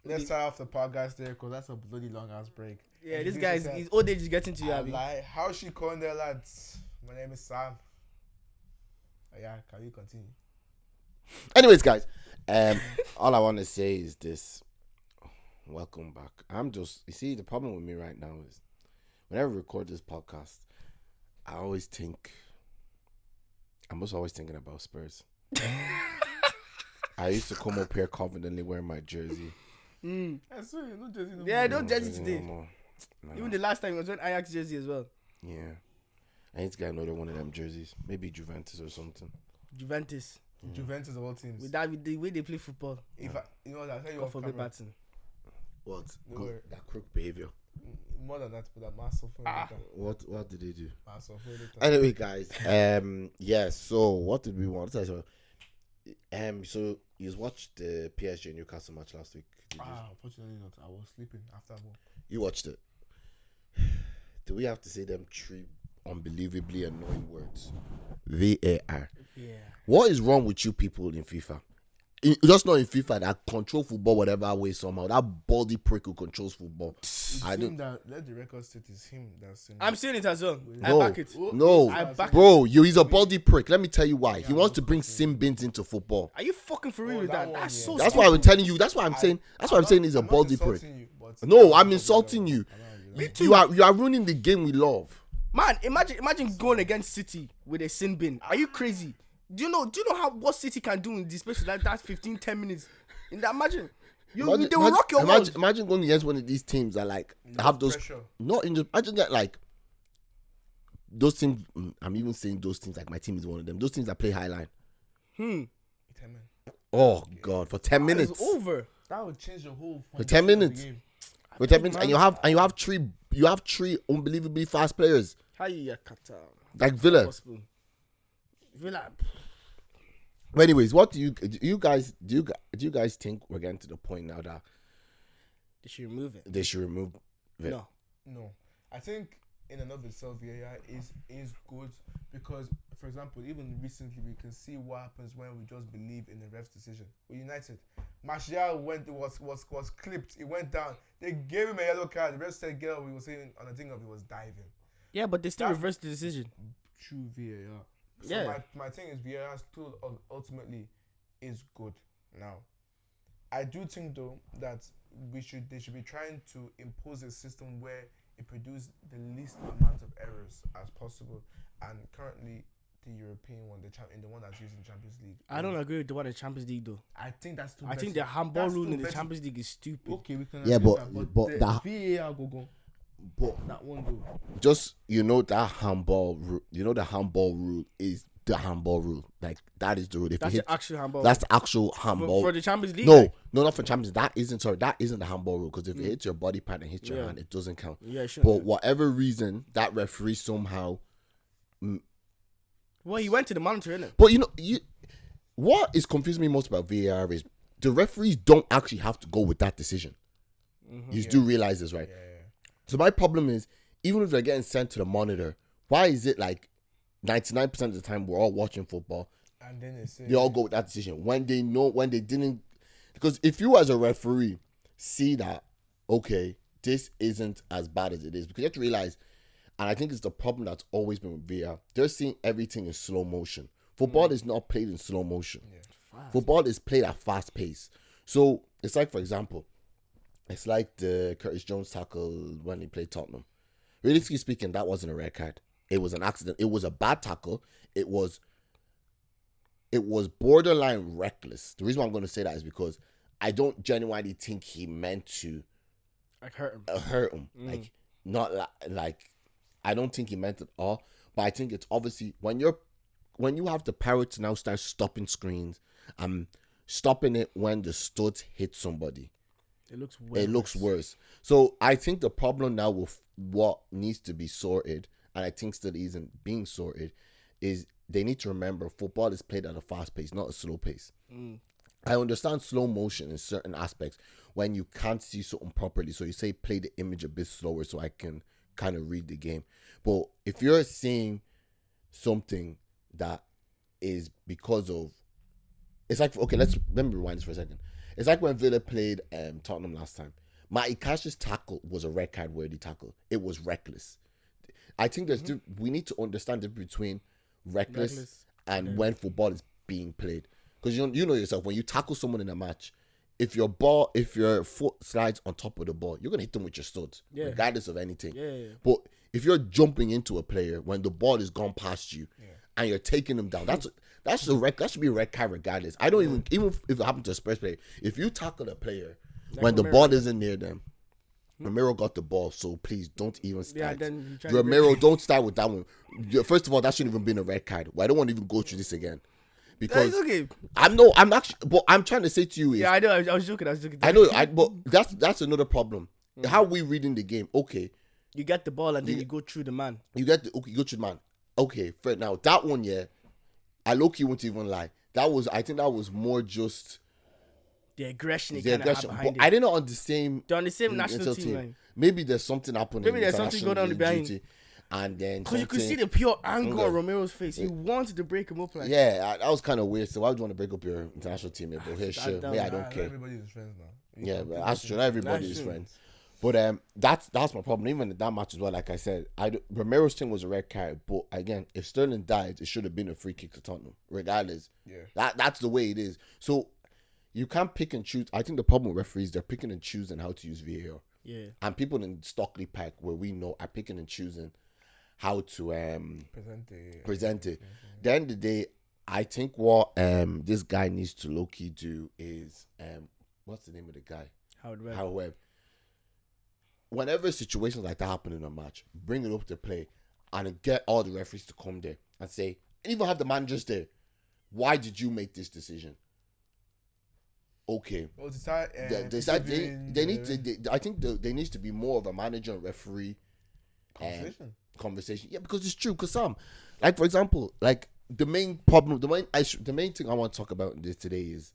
Let's start off the podcast there because that's a bloody long ass break. Yeah, this guy his old age is getting to you, Abby. Like, how's she calling there, lads? My name is Sam. Yeah, can you continue? Anyways, guys, all I want to say is this. Welcome back. You see, the problem with me right now is whenever I record this podcast, I'm always always thinking about Spurs. I used to come up here confidently wearing my jersey. I swear, no jersey. No Yeah, more. no jersey today. No. Even the last time he was wearing Ajax jersey as well. Yeah. I need to get another one of them jerseys. Maybe Juventus or something. Juventus. Juventus of all teams. With the way they play football. If I, you know, I'll tell you God off forbid camera. Barton. What? No way. That crook behavior. More than that, but that massive thing. What did they do? Massive thing. Anyway, guys. Yeah. So what did we want to say? So you watched the PSG Newcastle match last week? Did you? Unfortunately not. I was sleeping after work. You watched it. Do we have to say them three unbelievably annoying words? VAR. Yeah. What is wrong with you people in FIFA? Just not in FIFA that control football whatever way somehow. That body prick who controls football. I don't. Let the record state is him that's saying. I'm saying it as well. No, I back it. No, I back bro, he's a body prick. Let me tell you why. He wants to bring sin bins into football. Are you fucking for real with that? That's so. That's why I'm telling you. That's why I'm saying. That's why I'm saying he's a body prick. No, I'm insulting you. You are ruining the game we love. Man, imagine going against City with a sin bin. Are you crazy? Do you know what City can do in this space like that 10 minutes? Imagine. They will rock your world. Imagine going against one of these teams that like have those pressure. Not in just imagine that like those teams. I'm even saying those teams like my team is one of them. Those teams that play high line. 10 Oh God, for 10 minutes. It's over. That would change the whole. For 10 minutes. For 10 minutes, and you have three unbelievably fast players like Villa. But anyways, what do you guys think we're getting to the point now that they should remove it? They should remove it. No. I think in and of itself, VAR is good because, for example, even recently we can see what happens when we just believe in the ref's decision. With United, Martial was clipped. It went down. They gave him a yellow card. The ref said, "Get up." He was saying on the thing of he was diving. Yeah, but they still reversed the decision. True VAR. So yeah. My thing is VAR still ultimately is good. Now, I do think though that they should be trying to impose a system where it produces the least amount of errors as possible. And currently, the European one, the one that's used in Champions League. I don't agree with the one in Champions League though. I think that's too. I think the handball rule in the Champions League is stupid. Okay, we can. Yeah, but the VAR go. But that one go. Just that handball rule. The handball rule is the handball rule. Like that is the rule. That's the actual handball. That's the actual handball for the Champions League. No, not for Champions. That isn't the handball rule because if it hits your body part and hits your hand, it doesn't count. Yeah, sure. But whatever reason, that referee somehow. Well, he went to the monitor, innit? But what is confusing me most about VAR is the referees don't actually have to go with that decision. Mm-hmm. You do realize this, right? Yeah. So my problem is, even if they're getting sent to the monitor, why is it like 99% of the time we're all watching football and then they all go with that decision when they didn't? Because if you as a referee see that, okay, this isn't as bad as it is, because you have to realize, and I think it's the problem that's always been with VAR, they're seeing everything in slow motion. Football is not played in slow motion. Yeah. Football is played at fast pace. So it's like, for example, it's like the Curtis Jones tackle when he played Tottenham. Realistically speaking, that wasn't a red card. It was an accident. It was a bad tackle. It was borderline reckless. The reason why I'm going to say that is because I don't genuinely think he meant to hurt him. Like not like I don't think he meant it all. But I think it's obviously when you have the power to now start stopping screens, stopping it when the studs hit somebody. It looks worse. So I think the problem now with what needs to be sorted, and I think still isn't being sorted, is they need to remember football is played at a fast pace, not a slow pace. I understand slow motion in certain aspects when you can't see something properly. So you say play the image a bit slower so I can kind of read the game. But if you're seeing something that is because of, it's like, okay, let me rewind this for a second. It's like when Villa played Tottenham last time. Matty Cash's tackle was a red card worthy tackle. It was reckless. I think we need to understand the difference between reckless and when football is being played. Because you know yourself, when you tackle someone in a match, if your foot slides on top of the ball, you're gonna hit them with your studs, regardless of anything. But if you're jumping into a player when the ball is gone past you and you're taking them down, that should be a red card regardless. I don't even if it happened to a Spurs player, if you tackle a player when the ball isn't near them. Romero got the ball, so please don't even start. Romero, don't start with that one. First of all, that shouldn't even been a red card. Well, I don't want to even go through this again. Because I'm actually, but I'm trying to say to you is, I know, I was joking. I know, but that's another problem. How we reading the game? Okay, you get the ball and then you go through the man. You go through the man. Okay, fair. Now that one, I low-key won't even lie. I think that was more just the aggression. But I didn't know on the same. They're on the same national team. Man. Maybe there's something happening. Maybe there's something going on behind. And then because you could see the pure anger on Romero's face. He wanted to break him up. Like that was kind of weird. So why would you want to break up your international teammate? But here, sure, I don't care. Everybody's friends now. Yeah, but that's true. Not everybody is friends. But that's my problem. Even in that match as well, like I said, Romero's thing was a red card. But again, if Sterling died, it should have been a free kick to Tottenham, regardless. Yeah, that's the way it is. So you can't pick and choose. I think the problem with referees, they're picking and choosing how to use VAR. Yeah, and people in Stockley Park, where we know, are picking and choosing how to present it. At the end of the day, I think what this guy needs to low-key do is what's the name of the guy? Howard Webb. Whenever situations like that happen in a match, bring it up to play and get all the referees to come there and say, and even have the managers there, why did you make this decision? Okay. Well, they need to. I think there needs to be more of a manager and referee conversation. Yeah, because it's true. Because like for example, like the main thing I want to talk about in this today is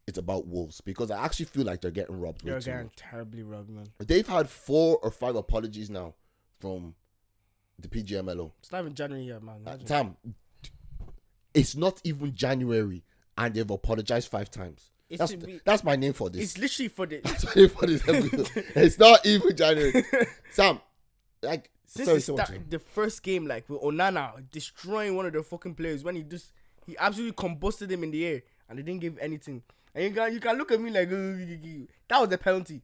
it's about Wolves, because I actually feel like they're getting robbed. They're getting terribly robbed, man. They've had 4 or 5 apologies now from the PGMLO. It's not even January yet, man. Sam, it's not even January, and they've apologized 5 times. That's my name for this. It's literally for the. That's my name for this episode. It's not even January. Sam, like. Since the first game, like with Onana destroying one of the fucking players, when he absolutely combusted him in the air and they didn't give anything. And you can look at me like that was a penalty.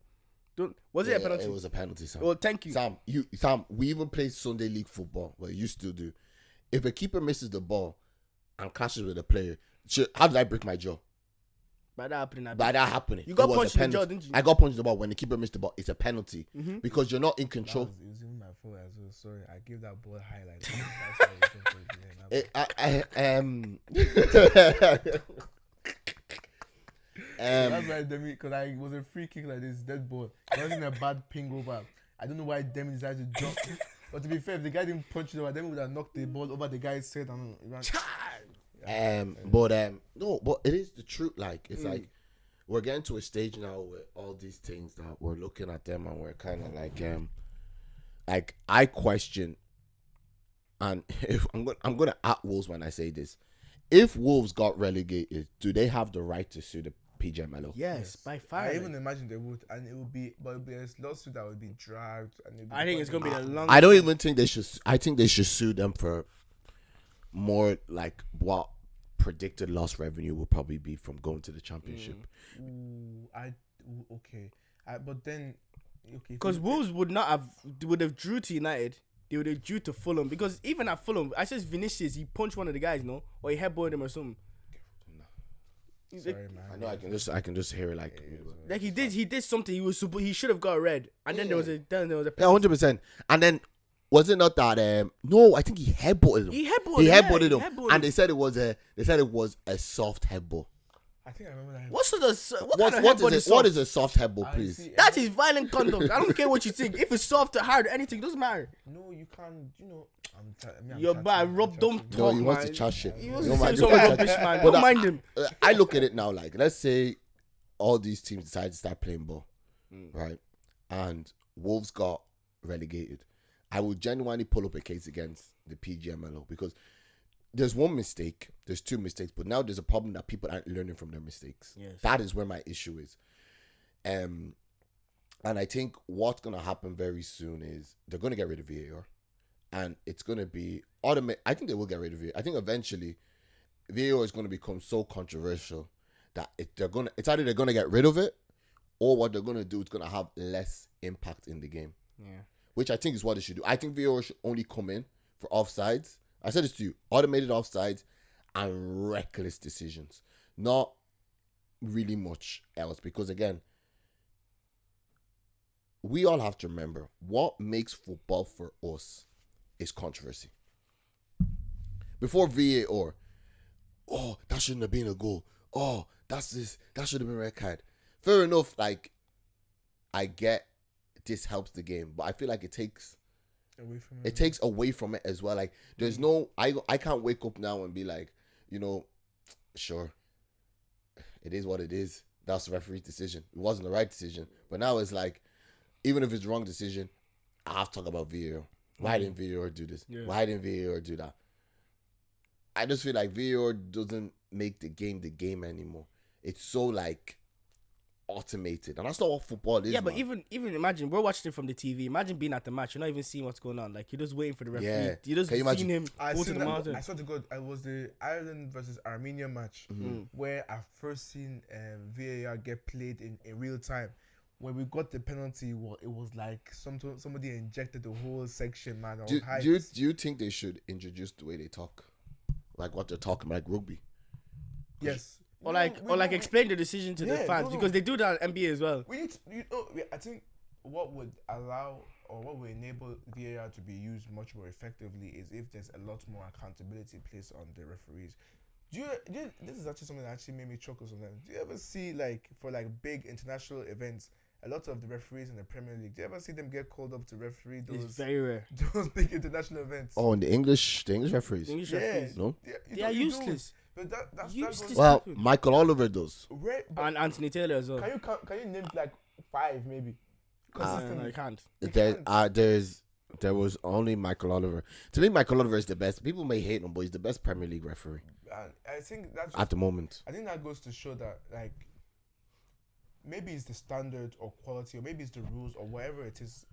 Was it a penalty? It was a penalty, Sam. Well, thank you, Sam. Sam, we even play Sunday League football. Well, you still do. If a keeper misses the ball and clashes with a player, how did I break my jaw? By that happening. You got punched in the jaw, didn't you? I got punched in the ball. When the keeper missed the ball, it's a penalty because you're not in control. It was even my fault as well. Sorry, I gave that ball highlight. That's why Demi, because it was a free kick like this, dead ball. It wasn't a bad ping over. I don't know why Demi decided to jump. But to be fair, if the guy didn't punch it over, Demi would have knocked the ball over the guy's head and but it is the truth. Like it's like we're getting to a stage now where all these things that we're looking at them and we're kind of like I question, and if I'm gonna at Wolves when I say this, if Wolves got relegated, do they have the right to sue the PGMLO? Yes, by far. I even imagine they would, and it would be a lawsuit that would be dragged. And I think it's gonna be a long. I don't even think they should. I think they should sue them for more like what predicted lost revenue will probably be from going to the championship. But then, because Wolves would have drew to United. They would have drew to Fulham, because even at Fulham, I said Vinicius, he punched one of the guys, no, or he headbutted him or something. Sorry, man. I know. I can just hear it like he did something. He should have got a red, and then there was a penalty. 100%. And then was it not that? No, I think he headbutted him. He headbutted him, and they said it was a soft headbutt. I think I remember that. What is a soft headbutt, please? That is violent conduct. I don't care what you think. If it's soft or hard, anything doesn't matter. No, you can't. You're bad. Rob, don't talk, he wants to chat shit. He wants to say some rubbish, man. Don't mind him. I look at it now like, let's say all these teams decide to start playing ball, right? And Wolves got relegated. I would genuinely pull up a case against the PGMLO, because there's one mistake, there's two mistakes, but now there's a problem that people aren't learning from their mistakes. Yes. That is where my issue is. And I think what's going to happen very soon is they're going to get rid of VAR. And it's going to be automatic. I think they will get rid of it. I think eventually VAR is going to become so controversial that it's either they're going to get rid of it, or what they're going to do is going to have less impact in the game. Yeah. Which I think is what they should do. I think VAR should only come in for offsides. I said this to you: automated offsides and reckless decisions. Not really much else, because again, we all have to remember what makes football for us is controversy. Before VAR, oh, that shouldn't have been a goal. Oh, that should have been a red card. Fair enough, like, I get this helps the game, but I feel like it takes away from it as well. Like, there's no, I can't wake up now and be like, sure, it is what it is. That's the referee's decision. It wasn't the right decision. But now it's like, even if it's the wrong decision, I have to talk about VAR. Why didn't VAR do this? Yeah. Why didn't VAR do that? I just feel like VAR doesn't make the game anymore. It's so like automated, and that's not what football is. Yeah, but even imagine we're watching it from the TV. Imagine being at the match, you're not even seeing what's going on. Like, you're just waiting for the referee. Yeah. You're just seeing him go to the mountain. I saw the good. It was the Ireland versus Armenia match where I first seen VAR get played in real time. When we got the penalty, it was like somebody injected the whole section, man. Do you think they should introduce the way they talk, like what they're talking like rugby? Yes. Or explain the decision to the fans, because they do that at NBA as well. We need to, I think what would allow or what would enable VAR to be used much more effectively is if there's a lot more accountability placed on the referees. This is actually something that actually made me chuckle sometimes. Do you ever see, like, for like big international events, a lot of the referees in the Premier League, do you ever see them get called up to referee those? It's very rare. Those big international events. Oh, and the English referees. Referees. No, they are useless. But that's useless. Well, Michael Oliver does. And Anthony Taylor as well. Can you name like 5 maybe? No, I can't. There was only Michael Oliver. To me, Michael Oliver is the best. People may hate him, but he's the best Premier League referee. I think that's at the moment. I think that goes to show that, like, maybe it's the standard or quality, or maybe it's the rules or whatever it is,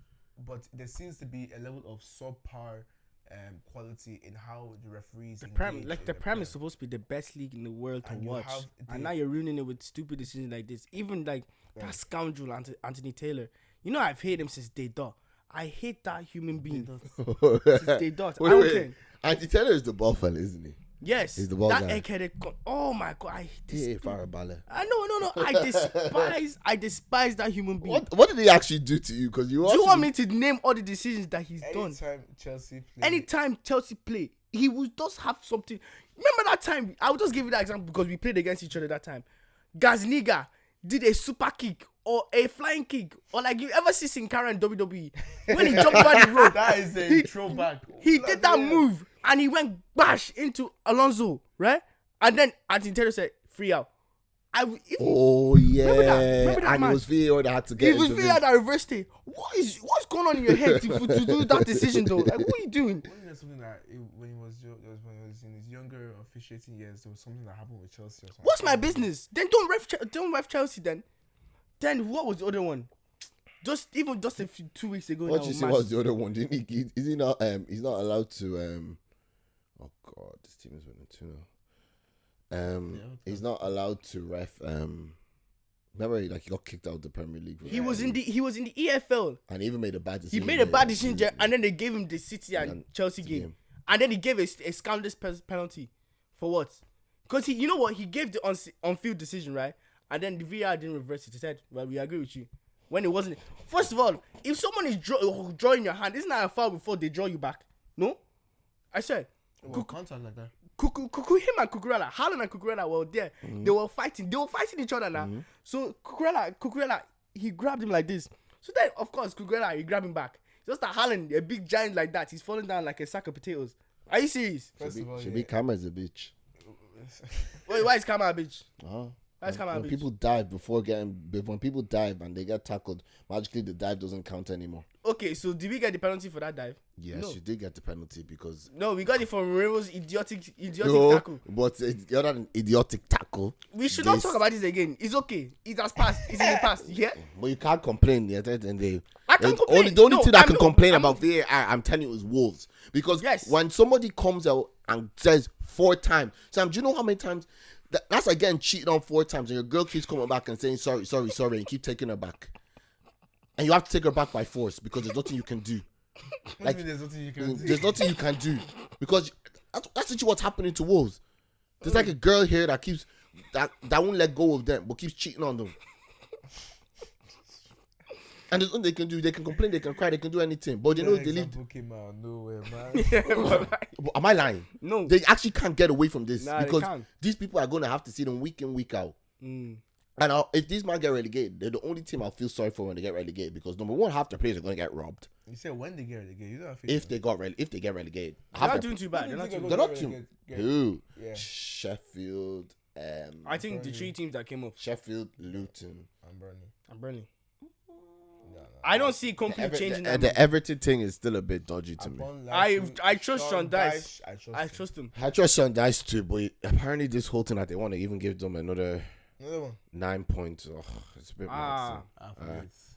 but there seems to be a level of subpar quality in how the referees. The Prem is supposed to be the best league in the world to watch, and now you're ruining it with stupid decisions like this. Even like that scoundrel Anthony Taylor. I've hated him since day dot. I hate that human being since day dot. Wait. Anthony Taylor is the ball fella, isn't he? Yes, he's the ball guy. Oh my god, I hate this. No. I despise that human being. What did he actually do to you? Because do you want me to name all the decisions that he's done? Anytime Chelsea play, he will just have something. Remember that time? I will just give you that example because we played against each other that time. Gazniga did a super kick or a flying kick, or like you ever see Sin Cara in WWE when he jumped over the road. That is a throwback. He did that move and he went bash into Alonso, right? And then Anthony Taylor said, "Free out." Remember that and match? It was VAR that had to get. It was VAR that reversed it. What's going on in your head to do that decision though? Like, what are you doing? Wasn't there something that when he was in his younger officiating years, there was something that happened with Chelsea or something? What's my business? Then don't ref Chelsea then. Then what was the other one? Just a few 2 weeks ago. What did you say was the other one? Didn't he? Is he not? He's not allowed to. Oh God, this team is winning 2-0. He's not allowed to ref. Remember, he got kicked out of the Premier League. He was in the EFL, and he even made a bad decision. He made a bad decision, and then they gave him the City and Chelsea game, and then he gave a scandalous penalty for what? Because he gave the on-field decision, right? And then the VAR didn't reverse it. He said, "Well, we agree with you." When it wasn't. First of all, if someone is drawing your hand, isn't that a foul before they draw you back? No, I said. Contact like that. Him and Cucurella, Haaland and Cucurella were there. Mm-hmm. They were fighting each other now. Mm-hmm. So Cucurella, he grabbed him like this. So then, of course, Cucurella, he grabbed him back. Just that Haaland, a big giant like that, he's falling down like a sack of potatoes. Are you serious? Should be Kama is a bitch. Wait, why is Kama a bitch? Oh, That's kind When of people dive when people dive and they get tackled, magically the dive doesn't count anymore. Okay, so did we get the penalty for that dive? Yes, No. you did get the penalty because No, we got it from Remo's idiotic no, tackle. but it's the other idiotic tackle. We should not talk about this again. It's okay. It has passed. It's in the past. Yeah. But you can't complain. Yeah, and they. I can't complain. The only No, thing I I'm can not- complain I'm about VAR, I'm telling you, is Wolves. Because Yes. when somebody comes out and says 4 times, Sam, do you know how many times? That's like getting cheated on 4 times, and your girl keeps coming back and saying sorry, and you keep taking her back, and you have to take her back by force because there's nothing you can do. Like, there's nothing you can do. There's nothing you can do because that's actually what's happening to Wolves. There's like a girl here that keeps that won't let go of them, but keeps cheating on them. And there's nothing they can do. They can complain, they can cry, they can do anything. But you know, they leave. Came out of nowhere, man. Am I lying? No. They actually can't get away from this Nah, they because can't. these people are going to have to see them week in, week out. Mm. And if these men get relegated, they're the only team I'll feel sorry for when they get relegated because number one, half their players are going to get robbed. You said when they get relegated, you don't have If they get relegated, They're not doing too bad. They're not too They're not too. Who? Yeah. Sheffield. I think the 3 teams that came up. Sheffield, Luton. I'm burning. And Burnley. No. I don't see company changing that. The Everton thing is still a bit dodgy to me. I trust Sean Dice. I trust him. I trust Sean Dice too, but apparently this whole thing that they want to even give them another one. 9 points. Oh, it's a bit mad.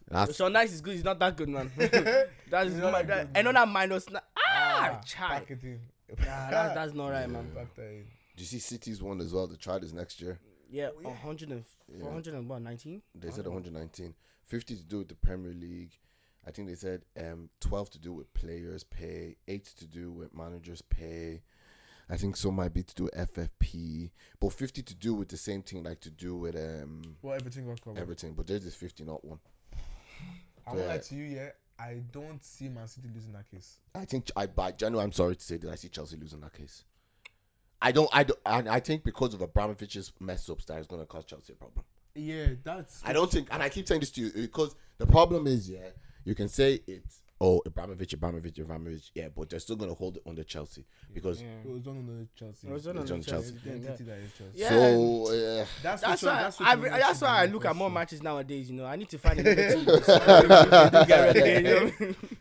That's Sean Dice is good. He's not that good, man. That's another minus. Chai. That's not right, man. Do you see City's one as well? They tried this next year. Yeah, 419. They said 119. 50 to do with the Premier League. I think they said 12 to do with players' pay, 8 to do with managers' pay. I think some might be to do with FFP, but 50 to do with the same thing, like to do with everything got covered. Everything, but there's this 50, not one. I won't lie to you, yeah. I don't see Man City losing that case. I think I'm sorry to say that I see Chelsea losing that case. I think because of Abramovich's mess ups, that is going to cause Chelsea a problem. Yeah, that's. I don't think, and I keep saying this to you because the problem is, yeah, you can say it's Abramovich, yeah, but they're still gonna hold it under Chelsea because it was done under Chelsea. It was done under Chelsea. The entity that is Chelsea. Yeah. So That's why I look at more matches nowadays. You know, I need to find another team.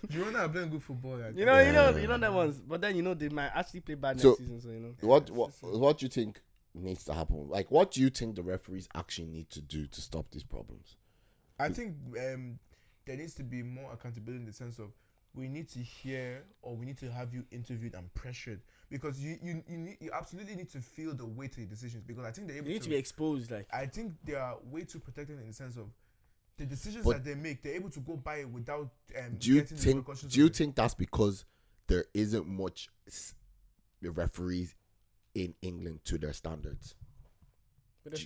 You know that playing good football. You know that ones. But then they might actually play bad next season. So what do you think needs to happen? Like, what do you think the referees actually need to do to stop these problems? I think there needs to be more accountability in the sense of we need to hear or we need to have you interviewed and pressured because you absolutely need to feel the weight of your decisions because I think they need to be exposed. Like I think they are way too protected in the sense of the decisions that they make. They're able to go by it without. Do you think that's because there isn't much referees in England to their standards? But the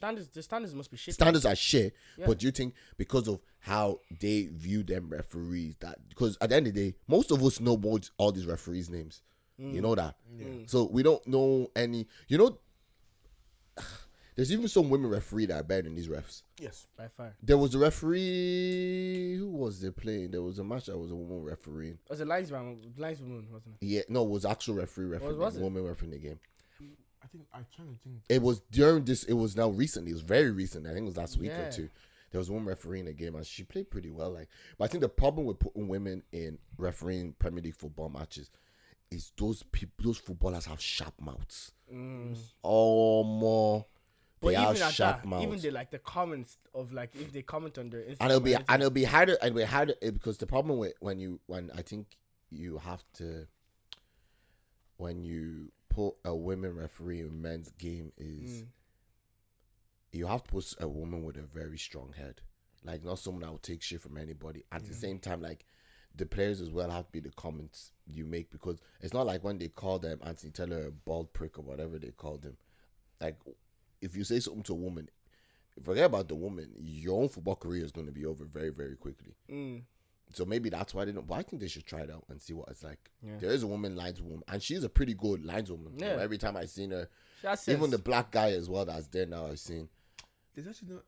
standards must be shit. Standards are shit, yeah. But do you think because of how they view them referees because at the end of the day, most of us know all these referees' names. You know that? Yeah. So we don't know any. There's even some women referee that are better than these refs. Yes, by far. There was a referee. Who was they playing? There was a match that was a woman refereeing. Was it lineswoman, wasn't it? Yeah, no, it was actual referee. Was it? Woman refereeing the game. I'm trying to think. It was during this. It was now recently. It was very recent. I think it was last week or two. There was one refereeing a game and she played pretty well. But I think the problem with putting women in refereeing Premier League football matches is those footballers have sharp mouths. More. They have sharp mouths. Even the comments of if they comment on their Instagram and it'll be harder because the problem with when you put a women referee in men's game is you have to put a woman with a very strong head, not someone that will take shit from anybody. At the same time, the players as well have to be the comments you make because it's not like when they call them Anthony Taylor a bald prick or whatever they called him. If you say something to a woman, forget about the woman, your own football career is going to be over very, very quickly. So maybe that's why they don't. But I think they should try it out and see what it's like. Yeah. There is a woman lineswoman, and she's a pretty good lineswoman. Yeah. Every time I've seen her, even the black guy as well that's there now, I've seen. There's actually not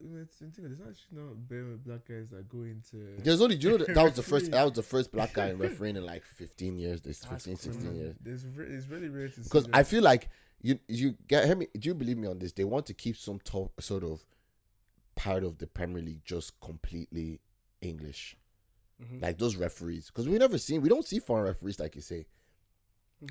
very black guys that go into. There's only that was the first. That was the first black guy in refereeing in 15 years. 16 years. It's really rare to see. Because I feel like you get me. Do you believe me on this? They want to keep some sort of part of the Premier League just completely English. Like those referees, because we don't see foreign referees like you say.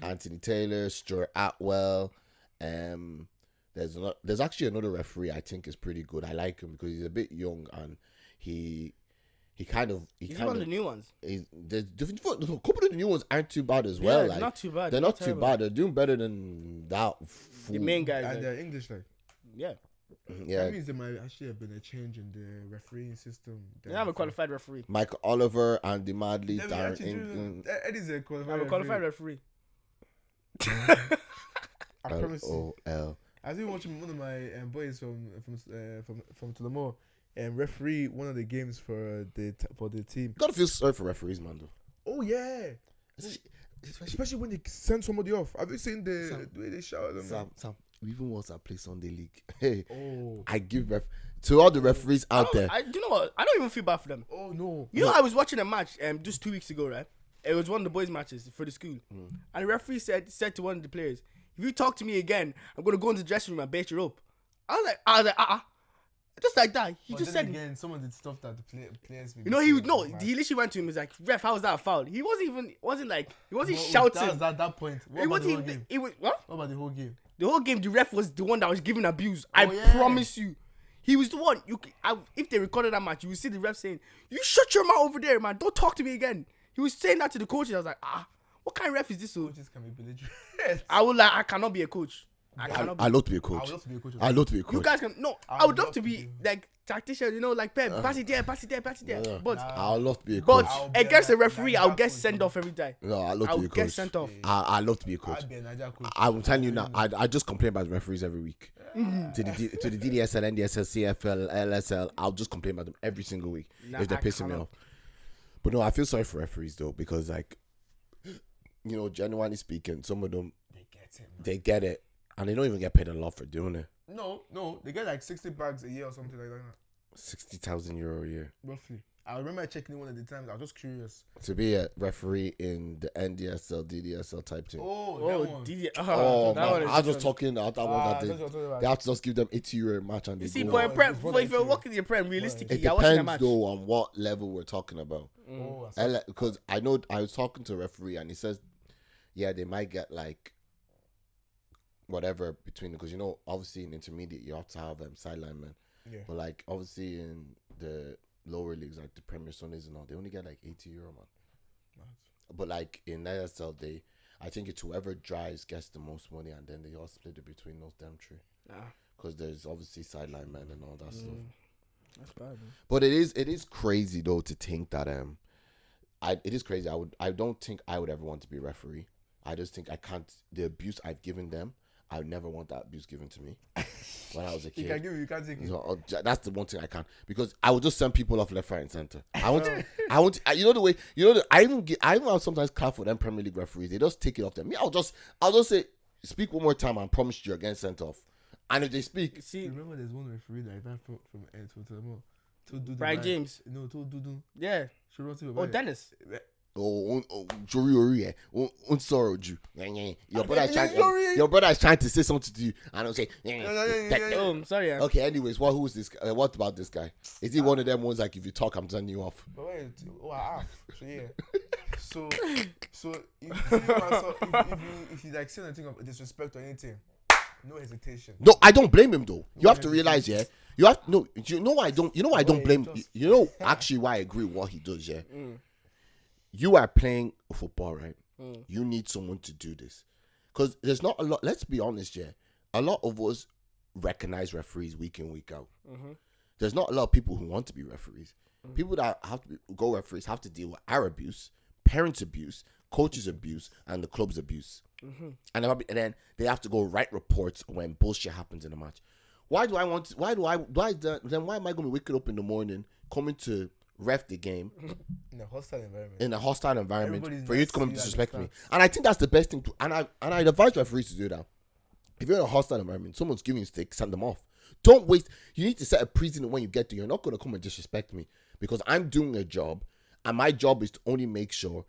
Anthony Taylor, Stuart Atwell, there's actually another referee I think is pretty good. I like him because he's a bit young and he's one of the new ones. There's different. A couple of the new ones aren't too bad as well. Like, not too bad. They're not too bad. They're doing better than that. The main guys. And they're English, like. Yeah. Yeah. That means there might actually have been a change in the refereeing system. They have a qualified referee. Michael Oliver, Andy Madley, Darren England. Eddie's a qualified referee. I promise you. LOL. I was even watching one of my boys from Tullamore referee one of the games for the team. Gotta feel sorry for referees, man. Though. Oh yeah, especially when they send somebody off. Have you seen the way they shout at them? Sam, even once I play Sunday League, hey, oh, I give to all the referees out there. You know what? I don't even feel bad for them. Oh no, you know I was watching a match just 2 weeks ago, right? It was one of the boys' matches for the school, and the referee said to one of the players, "If you talk to me again, I'm gonna go into the dressing room and bait you up." I was like, just like that. He just said again, some of the stuff that the players. You know, he literally went to him. He was like, "Ref, how was that a foul?" He wasn't shouting. That was at that point. What about the whole game? What about the whole game? The whole game, the ref was the one that was giving abuse. I yeah. promise you. He was the one. If they recorded that match, you would see the ref saying, "You shut your mouth over there, man. Don't talk to me again." He was saying that to the coaches. I was like, what kind of ref is this? Coaches can be belligerent. I cannot be a coach. I love to be a coach. I love to be a coach. You guys can I would love to be like tactician, like Pep, pass it there. Yeah. But I love to be a coach. But against a referee, I'll get sent off every time. No, I love to be a coach. Get sent off. I love to be a coach. I'm telling you now, I just complain about the referees every week. To the DDSL, NDSL, CFL, LSL, I'll just complain about them every single week if they're pissing me off. But no, I feel sorry for referees though, because genuinely speaking, some of them they get it, and they don't even get paid a lot for doing it. No, they get like 60 bags a year or something like that. 60,000 euro a year, roughly. I remember checking one of the times. I was just curious to be a referee in the NDSL, DDSL type thing. I was just talking about that one. They have to just give them 80 euro a match, and they see, go. But if you're working your prem, realistically, it depends though on what level we're talking about. Because I know I was talking to a referee, and he says, yeah, they might get like whatever between, because obviously in intermediate you have to have sideline men. Yeah. But like obviously in the lower leagues like the Premier Sundays and all, they only get like 80 euro, man. Nice. But like in NSL, I think it's whoever drives gets the most money, and then they all split it between those damn three. Because there's obviously sideline men and all that stuff. That's bad, man. But it is crazy though to think that it is crazy. I don't think I would ever want to be a referee. I just think I can't. The abuse I've given them, I would never want that abuse given to me when I was a kid. You can't take it. So, that's the one thing I can't, because I would just send people off left, right, and center. I want the way, I even have sometimes clap for them Premier League referees. They just take it off them. Me, I'll just say, speak one more time and promise you're getting sent off. And if they speak, see, remember there's one referee like that from Brian James. No, to Dudu. Yeah. Dennis. Jori, sorrow you. Your brother is trying to say something to you, and I'll say, I'm sorry. Okay, anyways, who is this guy? What about this guy? Is he one of them ones like, if you talk, I'm turning you off? But wait, I asked. So if you like say anything of disrespect or anything, no hesitation. No, I don't blame him though. You have to realize, I don't blame. Actually, why I agree with what he does, You are playing football, right? You need someone to do this. Because there's not a lot, let's be honest, a lot of us recognize referees week in, week out. There's not a lot of people who want to be referees. People that have to go referees have to deal with our abuse, parents' abuse, coaches' abuse, and the club's abuse. And then they have to go write reports when bullshit happens in a match. Why am I going to be waking up in the morning, coming to ref the game in a hostile environment for you to come and disrespect me? And I think that's the best thing to, and I advise referees to do that. If you're in a hostile environment, someone's giving you stick, send them off. Don't waste. You need to set a precedent when you get there. You're not going to come and disrespect me, because I'm doing a job, and my job is to only make sure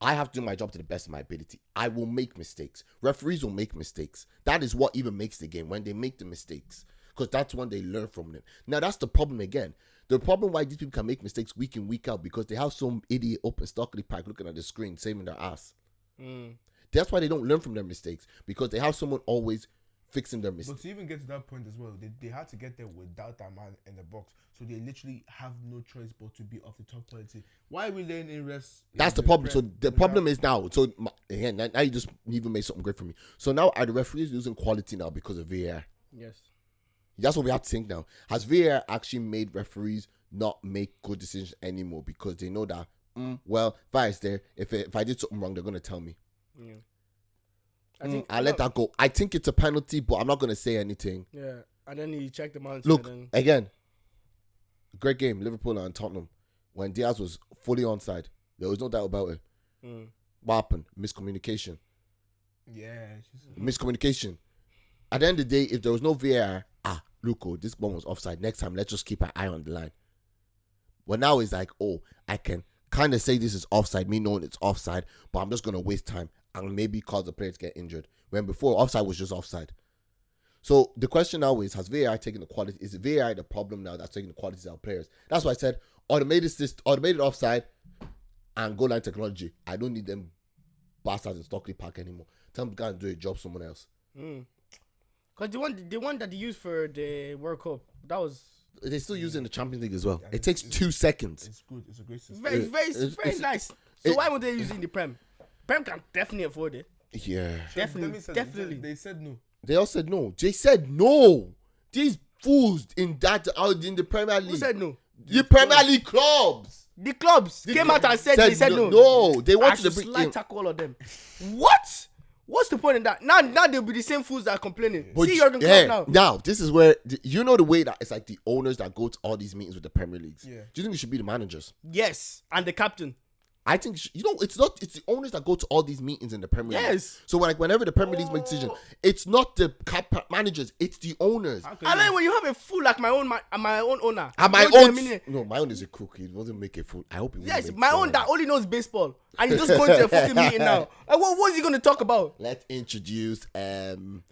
I have to do my job to the best of my ability. I will make mistakes. Referees will make mistakes. That is what even makes the game, when they make the mistakes. because that's when they learn from it. Now that's the problem again. The problem why these people can make mistakes week in, week out, because they have some idiot up in Stockley Park looking at the screen, saving their ass. That's why they don't learn from their mistakes, because they have someone always fixing their mistakes. But to even get to that point as well, they had to get there without that man in the box. So they literally have no choice but to be of the top quality. Why are we laying in refs? That's the problem. So the problem is now. So again, now you just even made something great for me. So now are the referees losing quality now because of VAR? Yes. That's what we have to think now. Has VAR actually made referees not make good decisions anymore because they know that, well, VAR is there. If I did something wrong, they're going to tell me. Yeah. I'll let that go. I think it's a penalty, but I'm not going to say anything. Yeah. And then you check the monitor. Look, again, great game, Liverpool and Tottenham. When Diaz was fully onside, there was no doubt about it. What happened? Miscommunication. Yeah. Miscommunication. At the end of the day, if there was no VAR, Luko, this one was offside. Next time, let's just keep an eye on the line. But now it's like, I can kind of say this is offside, me knowing it's offside, but I'm just going to waste time and maybe cause the players to get injured. When before, offside was just offside. So the question now is, has VAR taken the quality? Is VAR the problem now that's taking the qualities of our players? That's why I said automated offside and goal line technology. I don't need them bastards in Stockley Park anymore. Tell them to go and do a job somewhere else. Because the one that they used for the World Cup, that was... They're still using the Champions League as well. It takes 2 seconds. It's good. It's a great system. Very nice. So why would they use it in the Prem? Prem can definitely afford it. Yeah. Definitely. They said no. They all said no. They said no. These fools in the Premier League. Who said no? The Premier League clubs. The clubs came out and said they said no. No, they want you to bring tackle all of them. What? What's the point in that? Now they'll be the same fools that are complaining. But see Jurgen Klopp now. Now, this is where, you know the way that it's like the owners that go to all these meetings with the Premier Leagues. Yeah. Do you think it should be the managers? Yes, and the captain. I think, it's the owners that go to all these meetings in the Premier League. Yes. So whenever the Premier League makes decisions, it's not the managers, it's the owners. And then when you have a fool like my own owner. And my own is a crook. He doesn't make a fool. I hope he will. Yes, my own that only knows baseball. And he's just going to a fucking meeting now. Like, what's he going to talk about? Let's introduce an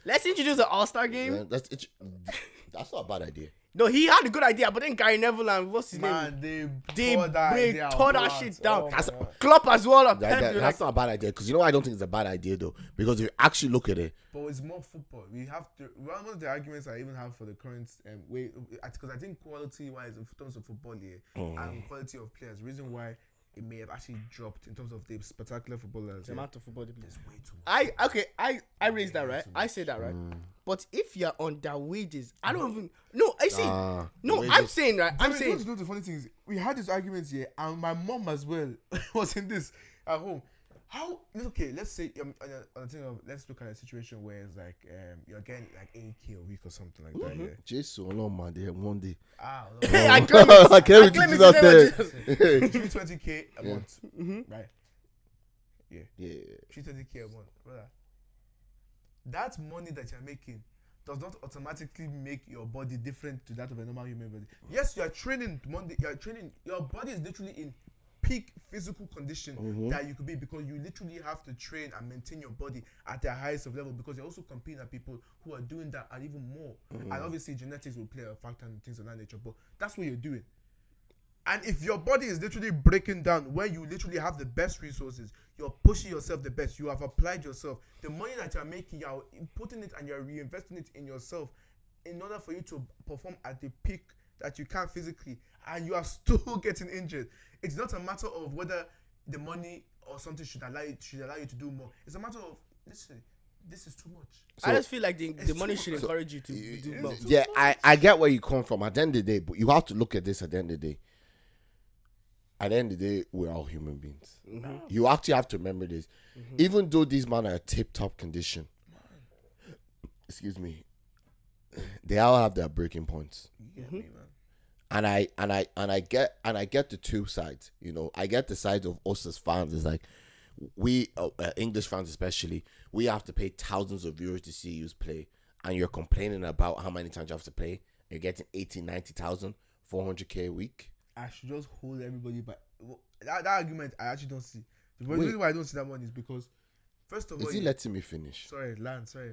all-star game. That's not a bad idea. No, he had a good idea, but then Gary Neville and what's his name? They tore that shit down. Klopp as well. That's not a bad idea, because I don't think it's a bad idea though, because if you actually look at it. But it's more football. We have to. One of the arguments I even have for the current way, because I think quality-wise in terms of football here and quality of players, the reason why it may have actually dropped in terms of the spectacular footballers. The amount of football they play. There's way too much. I raised that, right? I say that, right? But if you're on their wages, I don't even. No, I say no. I'm saying right. I'm saying. The funny thing is, we had these arguments here, and my mom as well was in this at home. How? Okay, let's say on the thing of, let's look at a situation where it's like you're getting like 8K a week or something like that. Yeah. Jesus, no man, they have one day. I claim it out there. 320K a month, right? Yeah. 320K a month, brother. That money that you're making does not automatically make your body different to that of a normal human body. Yes, you are training Monday. You are training. Your body is literally in peak physical condition that you could be, because you literally have to train and maintain your body at the highest of level, because you're also competing with people who are doing that and even more. And obviously genetics will play a factor and things of that nature, but that's what you're doing. And if your body is literally breaking down when you literally have the best resources, you're pushing yourself the best, you have applied yourself, the money that you're making, you're putting it and you're reinvesting it in yourself in order for you to perform at the peak that you can physically, and you are still getting injured. It's not a matter of whether the money or something should allow you to do more. It's a matter of, listen, this is too much. I just feel like the money should encourage you to do more. Yeah, I get where you come from at the end of the day, but you have to look at this at the end of the day. At the end of the day, we're all human beings. You actually have to remember this. Even though these men are in tip-top condition, excuse me, they all have their breaking points. Me, man. And I get the two sides. I get the side of us as fans. It's like we English fans especially, we have to pay thousands of euros to see you play, and you're complaining about how many times you have to play. You're getting 80, 90,000, 400K a week. I should just hold everybody, but that argument I actually don't see. The reason why I don't see that one is because First of all, Is he letting me finish? Sorry, Lance. Sorry.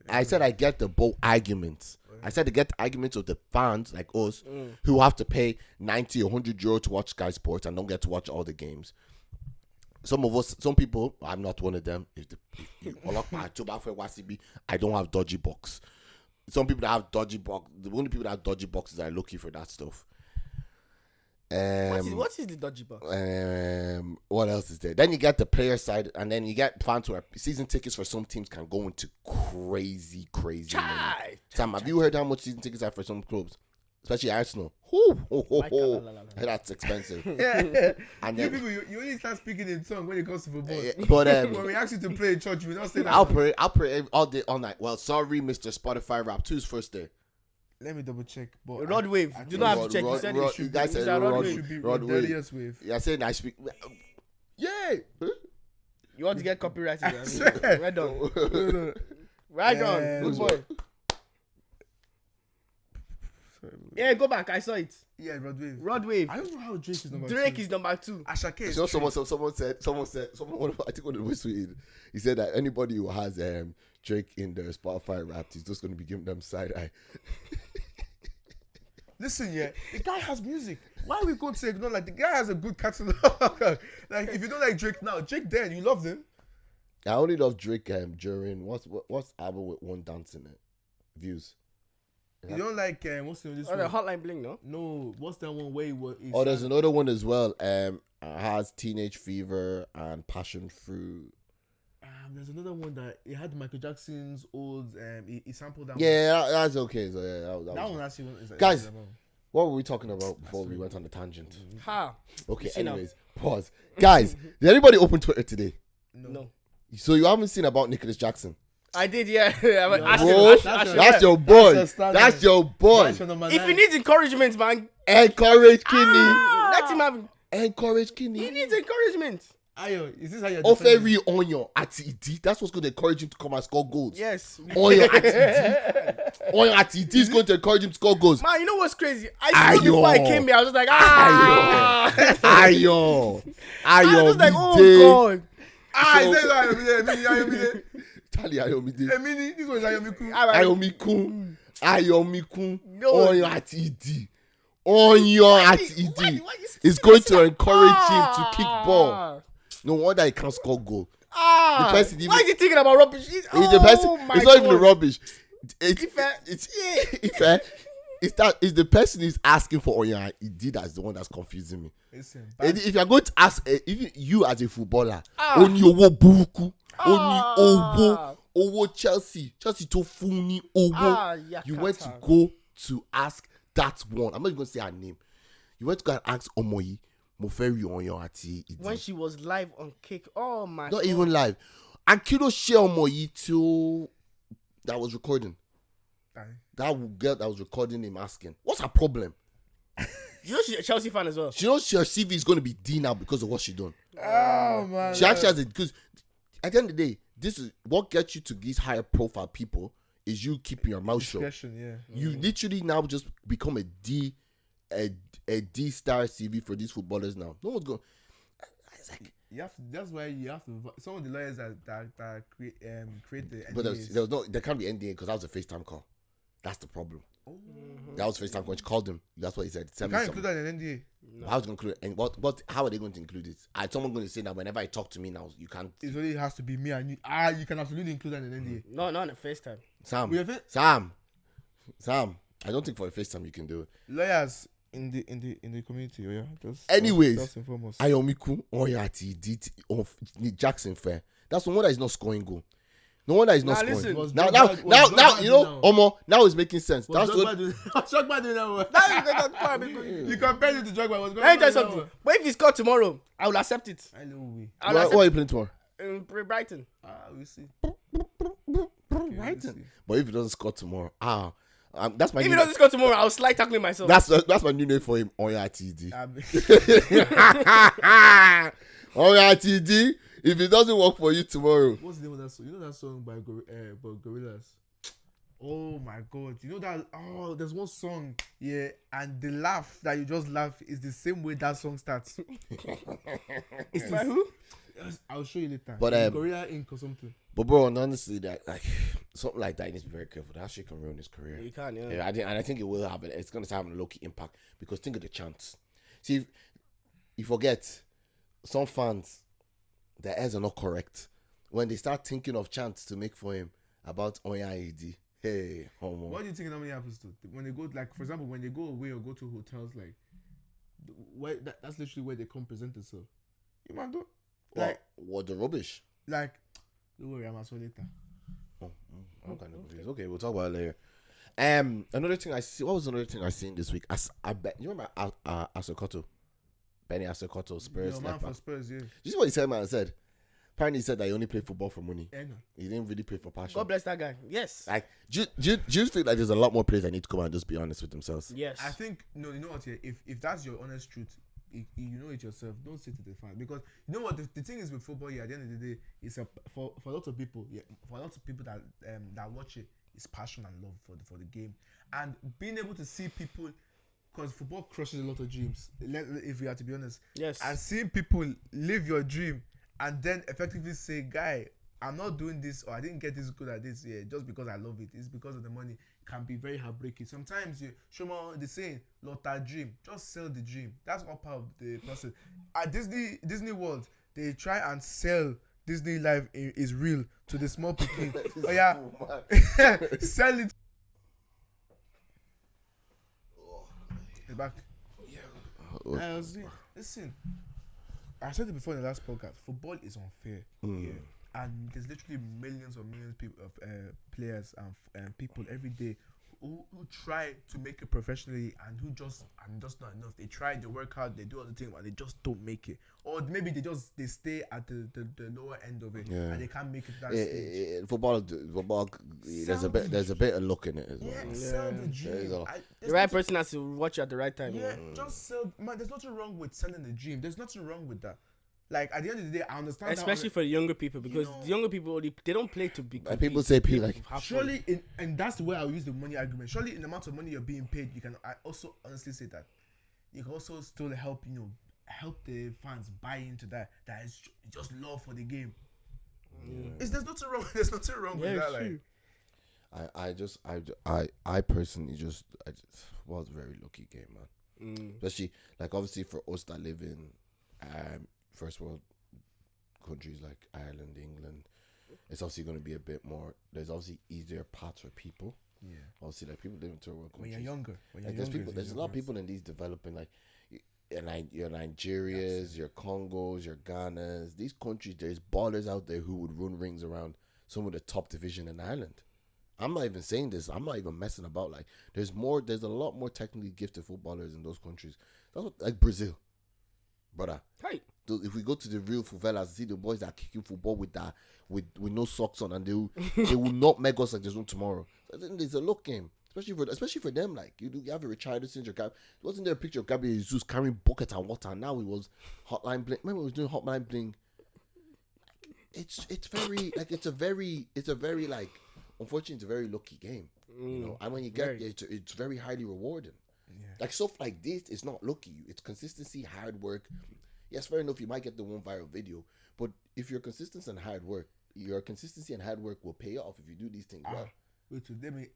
I said I get the both arguments. I said I get the arguments of the fans like us who have to pay 90 or 100 euro to watch Sky Sports and don't get to watch all the games. Some people, I'm not one of them. I don't have dodgy box. Some people that have dodgy box, the only people that have dodgy boxes are lucky for that stuff. What is the dodgy box? What else is there? Then you get the player side, and then you get fans where season tickets for some teams can go into crazy money. Sam, have you heard how much season tickets are for some clubs? Especially Arsenal. That's expensive. And then, you only start speaking in tongue when it comes to football. But when we ask you to play in church, we don't say that. I'll pray all day, all night. Well, sorry, Mr. Spotify Rap 2's first day. Let me double check. But Rod Wave. You don't have to check. You said it should be. Rod Wave. Yeah, I said I speak. Yeah. You want to get copyrighted? Right on. Right on. Good boy. Yeah, go back. I saw it. Yeah, Rod Wave. I don't know how Drake is number Drake 2. is number 2. Ashake is You know, someone said, I think one of the most tweeted, he said that anybody who has Drake in their Spotify Wrapped, he's just going to be giving them side eye. Listen, yeah, the guy has music. Why are we going to ignore? Like, the guy has a good catalog. Like, if you don't like Drake now, Drake then, you love him. I only love Drake during, what's album with one dance in it? Views. You don't like, what's the name of this one? The Hotline Bling, no? No, what's that one way? There's another one as well. Has Teenage Fever and Passion Fruit. There's another one that it had Michael Jackson's old. He sampled that. Yeah, that's okay. So yeah, that one actually. Guys, what were we talking about before we went on the tangent? Ha. Okay. Anyways, pause. Guys, did anybody open Twitter today? No. So you haven't seen about Nicholas Jackson? I did, yeah. That's your boy. That's your boy. If he needs encouragement, man, encourage Kinney. Let him have. Encourage Kinney. He needs encouragement. Ayo, is this how you're Oferi Onyo at ED. That's what's going to encourage him to come and score goals. Yes. Onyo at ED. Onyo at ED is going to encourage him to score goals. Man, you know what's crazy? I saw before I came here, I was just like, Ayo. I was just like, oh God. Charlie Ayomide. This one is Ayomikun. Onyo at ED. Onyo at ED is going to encourage him to kick ball. No wonder he can't score goal. The person why is he thinking about rubbish? It's not even the rubbish. It's the person who's asking for Onyo at ED that's the one that's confusing me. Listen, if you're going to ask, even you as a footballer, Onyo Buku, Onyo Owo Chelsea to Funi Owo, you went to go to ask that one. I'm not even going to say her name. You went to go and ask Omoyi Moferi Onyo at ED. When she was live on Kick. Oh my God. Not even live. And Kido share Omoyi to that was recording. That girl that was recording him asking, what's her problem? You know she's a Chelsea fan as well. She knows her CV is going to be D now because of what she done. Oh man. She actually has it because at the end of the day, this is what gets you to these higher profile people is you keeping your mouth shut. Yeah. You literally now just become a D star CV for these footballers now. No one's going. It's like that's why you have to. Some of the lawyers that create the NDAs. But there can't be NDA because that was a FaceTime call. That's the problem. That was FaceTime when she called him. That's what he said. You can't include that in NDA. No. How's going to include it? And how are they going to include it? Someone going to say that whenever I talk to me now, you can't. It really has to be me and you. You can absolutely include that in NDA. No, not in a FaceTime. Sam. I don't think for a FaceTime you can do it. Lawyers in the community, anyways, first and foremost. Ayomiku Oyati did of Jackson Fair. That's the one that is not scoring goal. No wonder he's not scoring. Listen, now, you know, Omo, now it's making sense. That's what. Drogba doing that one. You compare it to Drogba. Let me tell you something. But if he scored tomorrow, I will accept it. I know we. What are you playing tomorrow? Brighton. We'll see. Brighton. But if he doesn't score tomorrow, that's my. If he doesn't score tomorrow, I'll slide tackling myself. That's my new name for him. Oyatd. Oyatd. If it doesn't work for you tomorrow. What's the name of that song? You know that song by Gorillaz? Oh my god! You know that? Oh, there's one song, yeah, and the laugh that you just laugh is the same way that song starts. It's By who? Yes, I'll show you later. But, Gorilla Ink or something. But bro, and honestly, that like something like that, you need to be very careful. That shit can ruin his career. You can't, yeah. Yeah, I think it will have it. It's gonna have a low-key impact because think of the chance. See, if you forget, some fans, their ears are not correct. When they start thinking of chants to make for him about OID, hey, homo. What do you think normally happens to when they go, like, for example, when they go away or go to hotels, like, where that's literally where they come present themselves. You man don't like what the rubbish? Like, don't worry, I'm answering later. I'm kind of confused. Okay, we'll talk about it later. Another thing I see. What was another thing I seen this week? I bet you remember Asokoto, Benny Asokoto, Spurs. Man for Spurs, yeah. You see what he said, man? Said apparently he said that he only played football for money. Yeah, no. He didn't really play for passion. God bless that guy. Yes. Like, do you feel like there's a lot more players that need to come out and just be honest with themselves? Yes. I think no. You know what? Yeah, if that's your honest truth, you know it yourself. Don't say to the fan because you know what the thing is with football. Yeah, at the end of the day, it's for a lot of people. Yeah, for a lot of people that watch it, it's passion and love for the game, and being able to see people. Because football crushes a lot of dreams. If we are to be honest, yes. And seeing people live your dream and then effectively say, "Guy, I'm not doing this or I didn't get this good at this just because I love it. It's because of the money." Can be very heartbreaking. Sometimes you show me the saying, "Lot that dream, just sell the dream." That's all part of the process. At Disney World, they try and sell Disney life is real to the small people. Oh yeah, sell it. Back. Yeah. Listen, I said it before in the last podcast. Football is unfair. Yeah. And there's literally millions of people of players and people every day who try to make it professionally and who just not enough. They try, they work hard, they do all the things, but they just don't make it. Or maybe they stay at the lower end of it and they can't make it to that stage. Football, there's a bit of luck in it as well. Yeah, sell the dream. The right person has to watch you at the right time. Yeah, just sell. Man, there's nothing wrong with selling the dream. There's nothing wrong with that. Like at the end of the day, I understand. Especially for the younger people, because the younger people they don't play to be. And people say, like, surely, and that's the way I'll use the money argument. Surely, in the amount of money you're being paid, you can. I also honestly say that you can also still help the fans buy into that. That is just love for the game. Yeah. There's nothing wrong. There's nothing wrong with that. True. Like, I personally just was a very lucky game, man. Especially like obviously for us that live in first world countries like Ireland, England, it's obviously going to be a bit more. There's obviously easier paths for people. Yeah. Obviously, like people living in third world countries. When you're younger, there's a lot of people in these developing, like your Nigerias, your Congos, your Ghanas. These countries, there's ballers out there who would run rings around some of the top division in Ireland. I'm not even saying this. I'm not even messing about. Like, there's a lot more technically gifted footballers in those countries. That's what, like Brazil, brother. Hey. If we go to the real favelas, see the boys that are kicking football with no socks on, and they will not make us like there's no tomorrow. So I think there's a look game, especially for them. Like you have a Richarlison, wasn't there a picture of Gabriel Jesus carrying buckets and water? Now he was hotline bling. Remember he was doing hotline bling. It's very like it's a very like unfortunately it's a very lucky game, you know. And when you get there, it's very highly rewarding. Yeah. Like stuff like this, it's not lucky. It's consistency, hard work. Yes, fair enough. You might get the one viral video, but if you're consistent and hard work, your consistency and hard work will pay off if you do these things well. Wait, so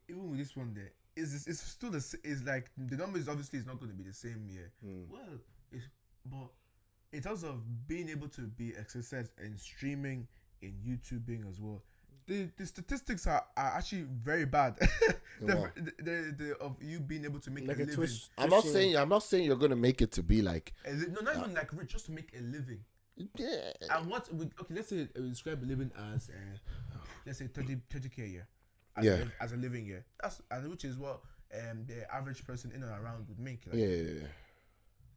even with this one, there it's still it's like the numbers obviously is not going to be the same year. Well, but in terms of being able to be exercised and streaming in YouTubing as well. The statistics are actually very bad. the of you being able to make like a living. Twitch, I'm not saying you're gonna make it to be like not even like rich, just to make a living. Yeah. And let's say we describe a living as let's say 30k a year. As a living year. Which is what the average person in and around would make. Like, yeah.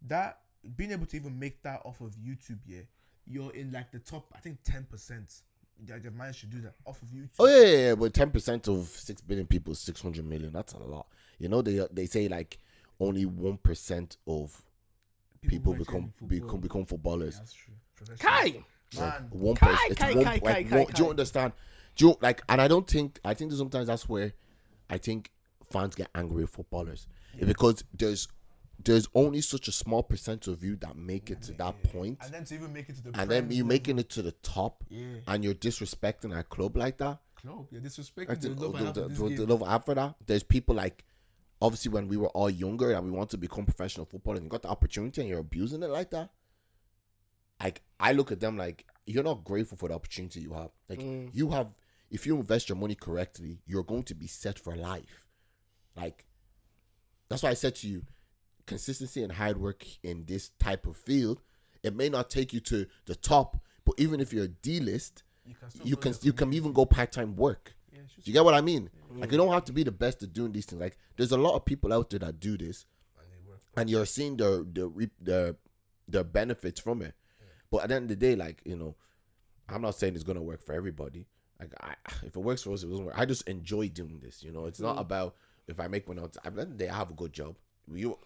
That being able to even make that off of YouTube, you're in like the top, I think 10%. They've managed to do that off of YouTube. Oh yeah, but 10% of 6 billion people is 600 million. That's a lot. You know, they say like only 1% of people become footballers. Yeah, that's true. Kai, man, 1%. Do you understand? And I think that sometimes that's where I think fans get angry with footballers because there's only such a small percent of you that make it to that point, and then to even make it to the and then you making it to the top, yeah, and you're disrespecting our club like that. Club, you're disrespecting the love after that. There's people like, obviously when we were all younger and we want to become professional footballers and you got the opportunity and you're abusing it like that. Like, I look at them like, you're not grateful for the opportunity you have. Like, you have, if you invest your money correctly, you're going to be set for life. Like, that's why I said to you, consistency and hard work in this type of field, it may not take you to the top, but even if you're a D-list, you can even go part-time work. Yeah, do you get what I mean? Like, you don't have to be the best at doing these things. Like, there's a lot of people out there that do this, and you're seeing the benefits from it. But at the end of the day, like, you know, I'm not saying it's gonna work for everybody. Like, if it works for us, it doesn't work. I just enjoy doing this. You know, it's not about if I make money. At the end of the day, I have a good job. We all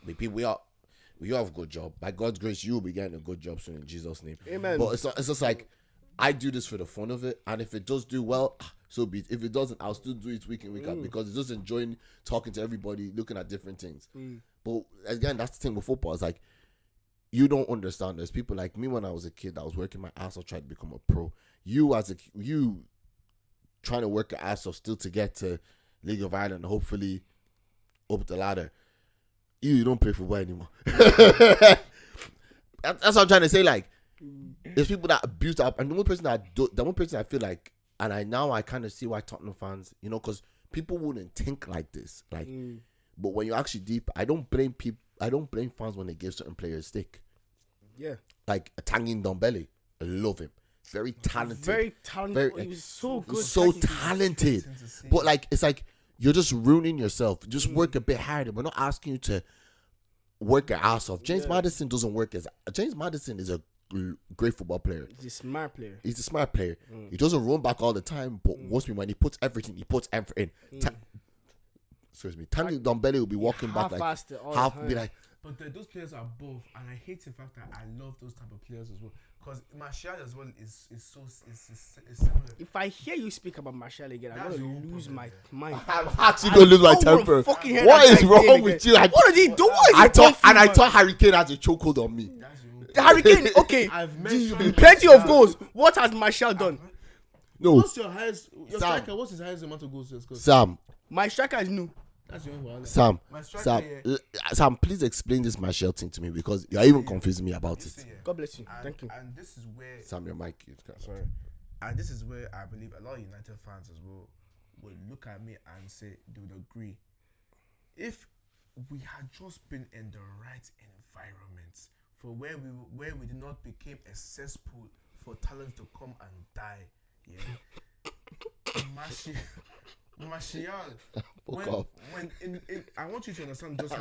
have a good job. By God's grace, you will be getting a good job soon in Jesus' name. Amen. But it's just like, I do this for the fun of it, and if it does do well, so be it. If it doesn't, I'll still do it week in, week out, because it's just enjoying talking to everybody, looking at different things. But again, that's the thing with football. It's like, you don't understand. There's people like me when I was a kid that was working my ass off trying to become a pro. You trying to work your ass off still to get to League of Ireland, hopefully up the ladder. You don't play football anymore. That's what I'm trying to say. Like, there's people that abuse that, and the one person I feel like, and I kind of see why Tottenham fans, you know, because people wouldn't think like this. Like, but when you're actually deep, I don't blame fans when they give certain players stick. Yeah. Like Tanguy Ndombele, I love him. Very talented. He was so good. So talented. But like, it's like, you're just ruining yourself. Just work a bit harder. We're not asking you to work your ass off. James Maddison is a great football player. He's a smart player. He doesn't run back all the time, but when he puts effort in, excuse me, Tanguy Ndombele will be walking back like half, be like. But those players are both, and I hate the fact that I love those type of players as well. Because Martial as well is similar. If I hear you speak about Martial again, I'm gonna lose my mind. I'm actually gonna lose my temper. What is wrong with you? What did he do? I thought Harry Kane has a chokehold on me. Harry Kane, okay, plenty of goals. What has Martial done? No. What's your highest? Your striker? What's his highest amount of goals he has scored? Sam. My striker is new. That's your one. Sam, please explain this Martial thing to me, because you're even confusing me about it. God bless you. Thank you. And this is where Sam, your mic. Sorry. And this is where I believe a lot of United fans as well will look at me and say they would agree. If we had just been in the right environment for where we did not become a cesspool for talent to come and die. Yeah. Martial, I want you to understand just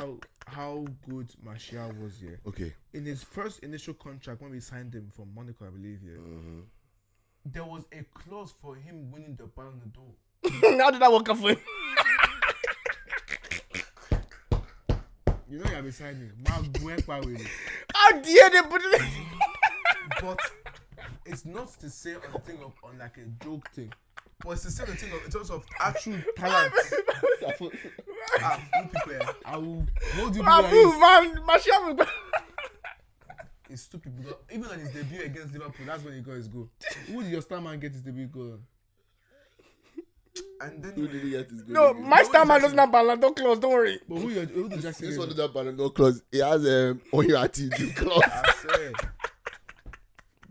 how good Martial was here. Okay. In his first initial contract, when we signed him from Monaco, I believe, there was a clause for him winning the Ballon d'Or. How did that work out for him? You know you have been signing Maguire with it. How dare they put it? But it's not to say on like a joke thing. But it's the same thing in terms of actual talent. I will hold you. Martial. It's stupid because even on his debut against Liverpool, that's when he got his goal. Who did your star man get his debut goal? And then who did he get his goal? No, my star man doesn't have Ballon d'Or clause. Don't worry. But who did Jackson? This one doesn't have Ballon d'Or clause. He has OURTD clause. I swear.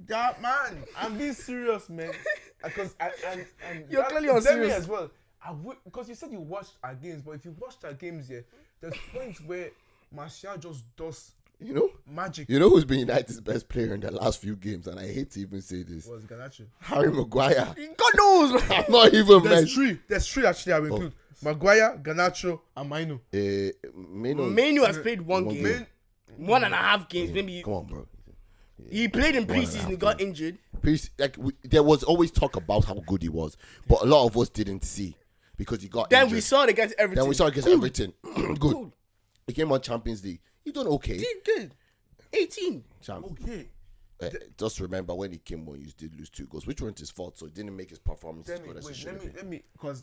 That man, I'm being serious, man. Because and you're clearly on serious as well. Because you said you watched our games, but if you watched our games here, there's points where Martial just does magic. You know who's been United's best player in the last few games, and I hate to even say this. Was Garnacho? Harry Maguire. God knows. I'm not even. There's three actually I will include. Maguire, Garnacho, and Maino. Maino has played one game. 1.5 games, maybe. Come on, bro. He played in preseason. He got injured. There was always talk about how good he was, but a lot of us didn't see because he got then injured. We saw it against Everton. Good. Good. He came on Champions League. He done okay. Did good. 18. Okay. Just remember when he came on, you did lose 2 goals, which weren't his fault, so he didn't make his performance as good as he should have been. Let me, because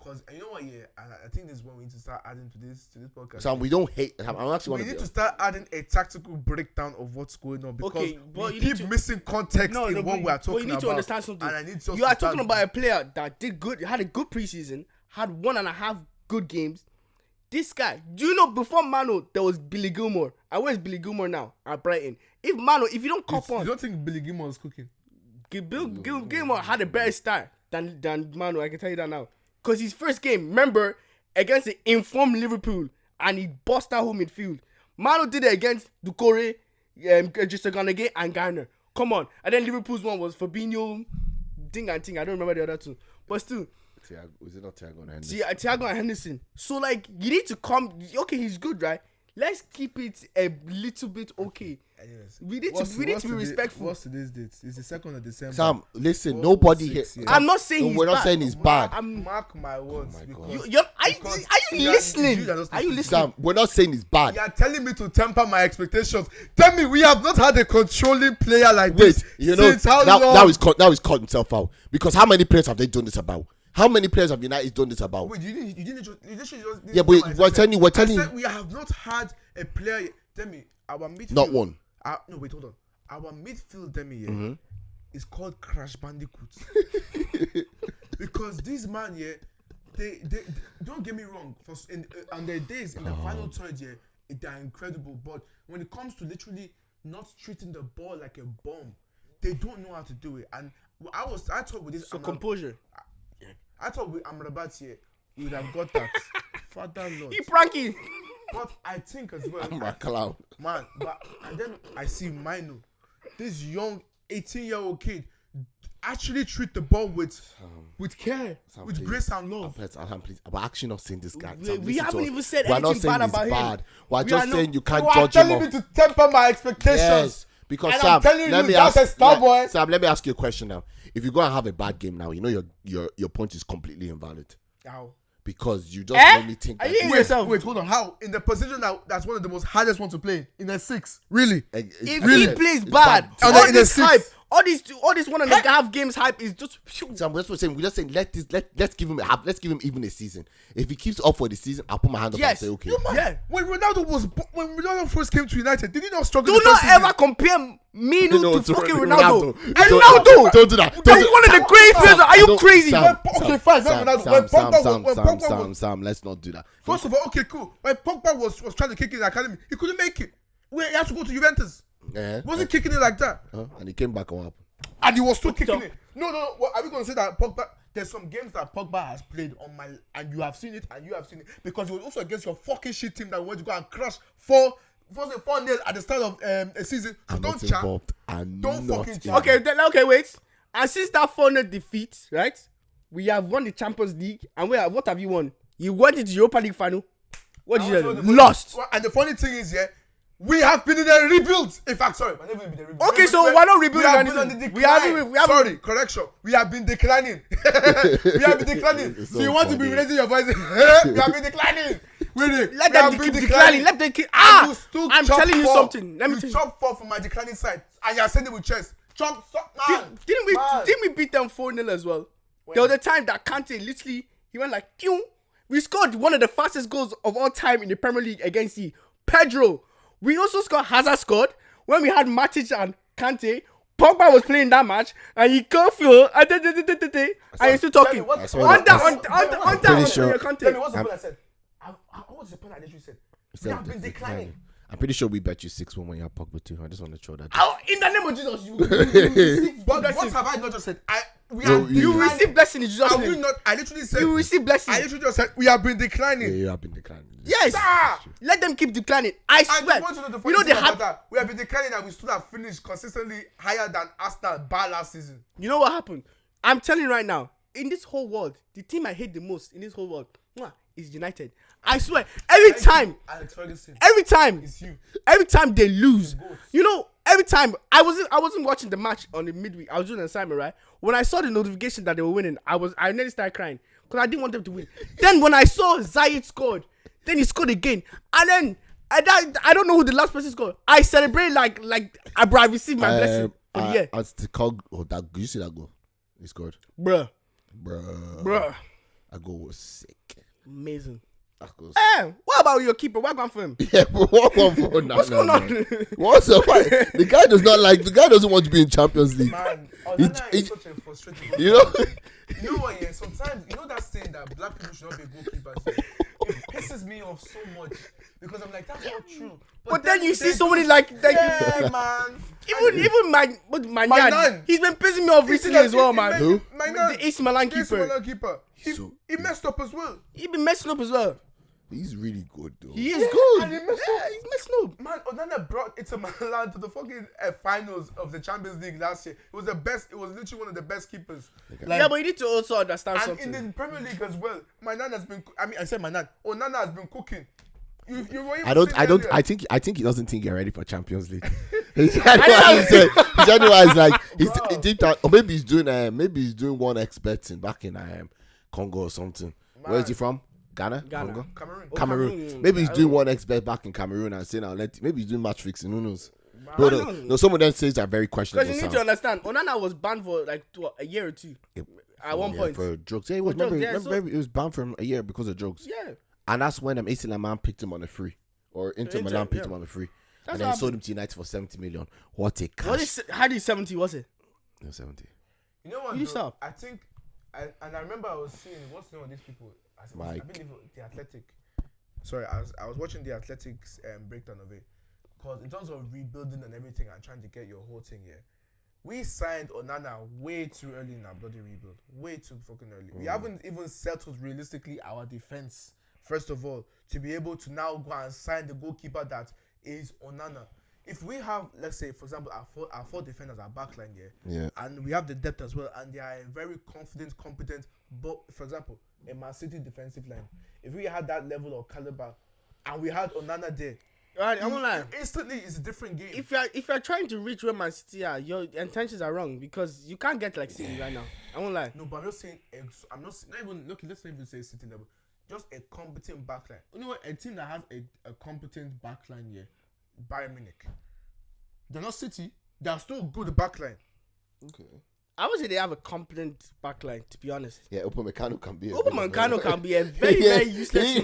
Because you know what? Yeah, I think this is what we need to start adding to this podcast. Sam, we don't hate. I'm actually we need to start adding a tactical breakdown of what's going on because we keep missing context in what we are talking about. But you need to understand something. And I need you are talking about a player that did good, had a good preseason, had 1.5 good games. This guy, do you know before Mano there was Billy Gilmore? And where's Billy Gilmore now at Brighton? If you don't cop on, you don't think Billy Gilmore is cooking? Gilmore had a better start than Mano. I can tell you that now. Because his first game, remember, against the informed Liverpool, and he bust out home midfield. Mano did it against Doucouré, Gistagonage, and Garner. Come on. And then Liverpool's one was Fabinho, Ding and Ting. I don't remember the other two. But still. Was it not Thiago and Henderson? Thiago and Henderson. So, like, you need to come. Okay, he's good, right? Let's keep it a little bit okay. Anyways, we need to be respectful. What's today's date? It's the 2nd of December. Sam, listen, nobody here. I'm not saying we're not saying he's bad. Mark my words. Oh my God. Are you listening? Are you listening? Sam, we're not saying he's bad. You are telling me to temper my expectations. Tell me, we have not had a controlling player like this. You know, since how long? Now he's caught himself out. Because how many players have they done this about? How many players have United done this about? Wait, you didn't just yeah, but we're telling you. I said we have not had a player. Tell me, our midfield. Not one. No, wait, hold on. Our midfield demi is called Crash Bandicoot. Because this man here, they don't get me wrong. On their days in the final third year, they're incredible. But when it comes to literally not treating the ball like a bomb, they don't know how to do it. And I thought with this. So composure. I thought with Amrabat here, we would have got that. Father Lord. He pranky. But I think as well. I'm a clown. Man, and then I see Mino, this young 18-year-old kid, actually treat the ball with care, with grace and love. Please, we're actually not saying this guy. We haven't even said anything bad about him. We're just saying you can't judge him. You are telling me to temper my expectations. Yes, because and Sam, I'm telling you, that's a star boy. Sam, let me ask you a question now. If you go and have a bad game now, you know your point is completely invalid. How? Because you just made me think. Wait, hold on. How? In the position that's one of the most hardest ones to play in a 6. Really? If he plays bad, all this hype, all this 1.5 games hype is just. So we're just saying let's give him even a season. If he keeps up for the season, I'll put my hand up and say okay. When Ronaldo first came to United, did he not struggle? Do not ever compare Mino to fucking Ronaldo. Ronaldo, don't do that. That's one of the greatest players. Are you crazy? Okay, fine. Sam, let's not do that. First of all, okay, cool. When Pogba was trying to kick in the academy, he couldn't make it. He had to go to Juventus. Wasn't kicking it like that. And he came back and what happened? And he was still kicking it. No. What, are we going to say that Pogba? There's some games that Pogba has played and you have seen it, because it was also against your fucking shit team that went to go and crush 4-0 at the start of a season. So don't chat. Don't fucking chat. Okay, wait. And since that 4-0 defeat, right? We have won the Champions League, and what have you won? You went into the Europa League final. What did you do? Lost. And the funny thing is, we have been in a rebuild. In fact, sorry, we've been in a rebuild. Okay, so we're not rebuilding anything. We have correction. We have been declining. So you want to be raising your voice? We have been declining. Let them keep declining. Let them keep. I'm telling you something. Let me tell you. Chop 4 from my declining side, and you're saying it with chest. Chop, man. Didn't we beat them 4-0 as well? There was a time that Kante literally he went like, Pew! We scored one of the fastest goals of all time in the Premier League against Pedro. We also scored. Hazard scored when we had Matic and Kante. Pogba was playing that match, and he can't feel. And you're still talking. On that. Tell me what's the point I said? What's the point I literally said? We have been declining. I'm pretty sure we bet you 6-1 when you have Pogba too. I just want to throw that. In the name of Jesus, you what have I not just said? You receive blessing in Jesus' name. I literally said you receive blessing. I literally just said we have been declining. Yeah, you have been declining. Yes. Let them keep declining. I swear. I want to know the funny thing about that. We have been declining and we still have finished consistently higher than Arsenal bar last season. You know what happened? I'm telling you right now. In this whole world, the team I hate the most in this whole world is United. I swear, every time it's you. Every time they lose, every time I wasn't watching the match on the midweek. I was doing an assignment, right? When I saw the notification that they were winning, I nearly started crying because I didn't want them to win. Then when I saw Zayed scored, then he scored again, and then I don't know who the last person scored. I celebrated like I received my blessing for the year. Did you see that goal? He scored. Bruh. That goal was sick. Amazing. That goal was What about your keeper? What going for him? Yeah, bro, what one for? What's going on? What's the fight? The guy does not like. The guy doesn't want to be in Champions League. Man, Onana is such a frustrating. You know. You know what? Yeah, sometimes you know that saying that black people should not be goalkeepers. Yeah? It pisses me off so much because I'm like, that's not true. But then you see somebody like yeah, man. Even my nan, he's been pissing me off recently as well, man. Who? My nan, the AC Milan AC keeper. Milan keeper. He messed up as well. He been messing up as well. He's really good though. He is good. And he messed up. He's messing up. Man, Onana brought AC Milan to the fucking finals of the Champions League last year. It was the best. It was literally one of the best keepers. Yeah, but you need to also understand And something. in the Premier League as well, my nan has been. I said my nan. Onana has been cooking. You were even I don't. earlier. I think he doesn't think you're ready for Champions League. He said it's like he think that, or maybe he's doing one betting back in Congo or something. Man. Where is he from? Ghana. Ghana. Congo? Cameroon. Cameroon. Maybe he's doing one bet back in Cameroon and saying, maybe he's doing match fixing. Who knows? Bro, no, some of them things are very questionable. Because you need to understand, Onana was banned for like a year or two. At one point. For drugs. Yeah, he was. Remember, he was banned for a year because of drugs. Yeah. And that's when AC Milan picked him on a free. Or Inter Milan picked him on a free. And then sold him to United for 70 million. What a cash. How did 70 was it? No, 70. You know what? You though? stop. I think, I remember I was seeing what's the name of these people. I believe the Athletic. Sorry, I was watching the Athletics breakdown of it. Because in terms of rebuilding and everything and trying to get your whole thing here, we signed Onana way too early in our bloody rebuild. Way too fucking early. We haven't even settled realistically our defense. First of all, to be able to now go and sign the goalkeeper that is Onana. If we have, let's say, for example, our four defenders, our backline here, and we have the depth as well, and they are very confident, competent, but for example, a Man City defensive line, if we had that level of caliber, and we had Onana there, right, I'm lying. Instantly, it's a different game. If you're trying to reach where Man City are, your intentions are wrong because you can't get like City right now. I won't lie. No, but I'm not saying. I'm not even. Look, let's not even say City level. Just a competent backline. You know what? A team that has a competent backline here, Bayern Munich. They're not City. They're still good backline. Okay. I would say they have a competent backline, to be honest. Yeah, Upamecano can be. Upamecano can be a very, very useless team.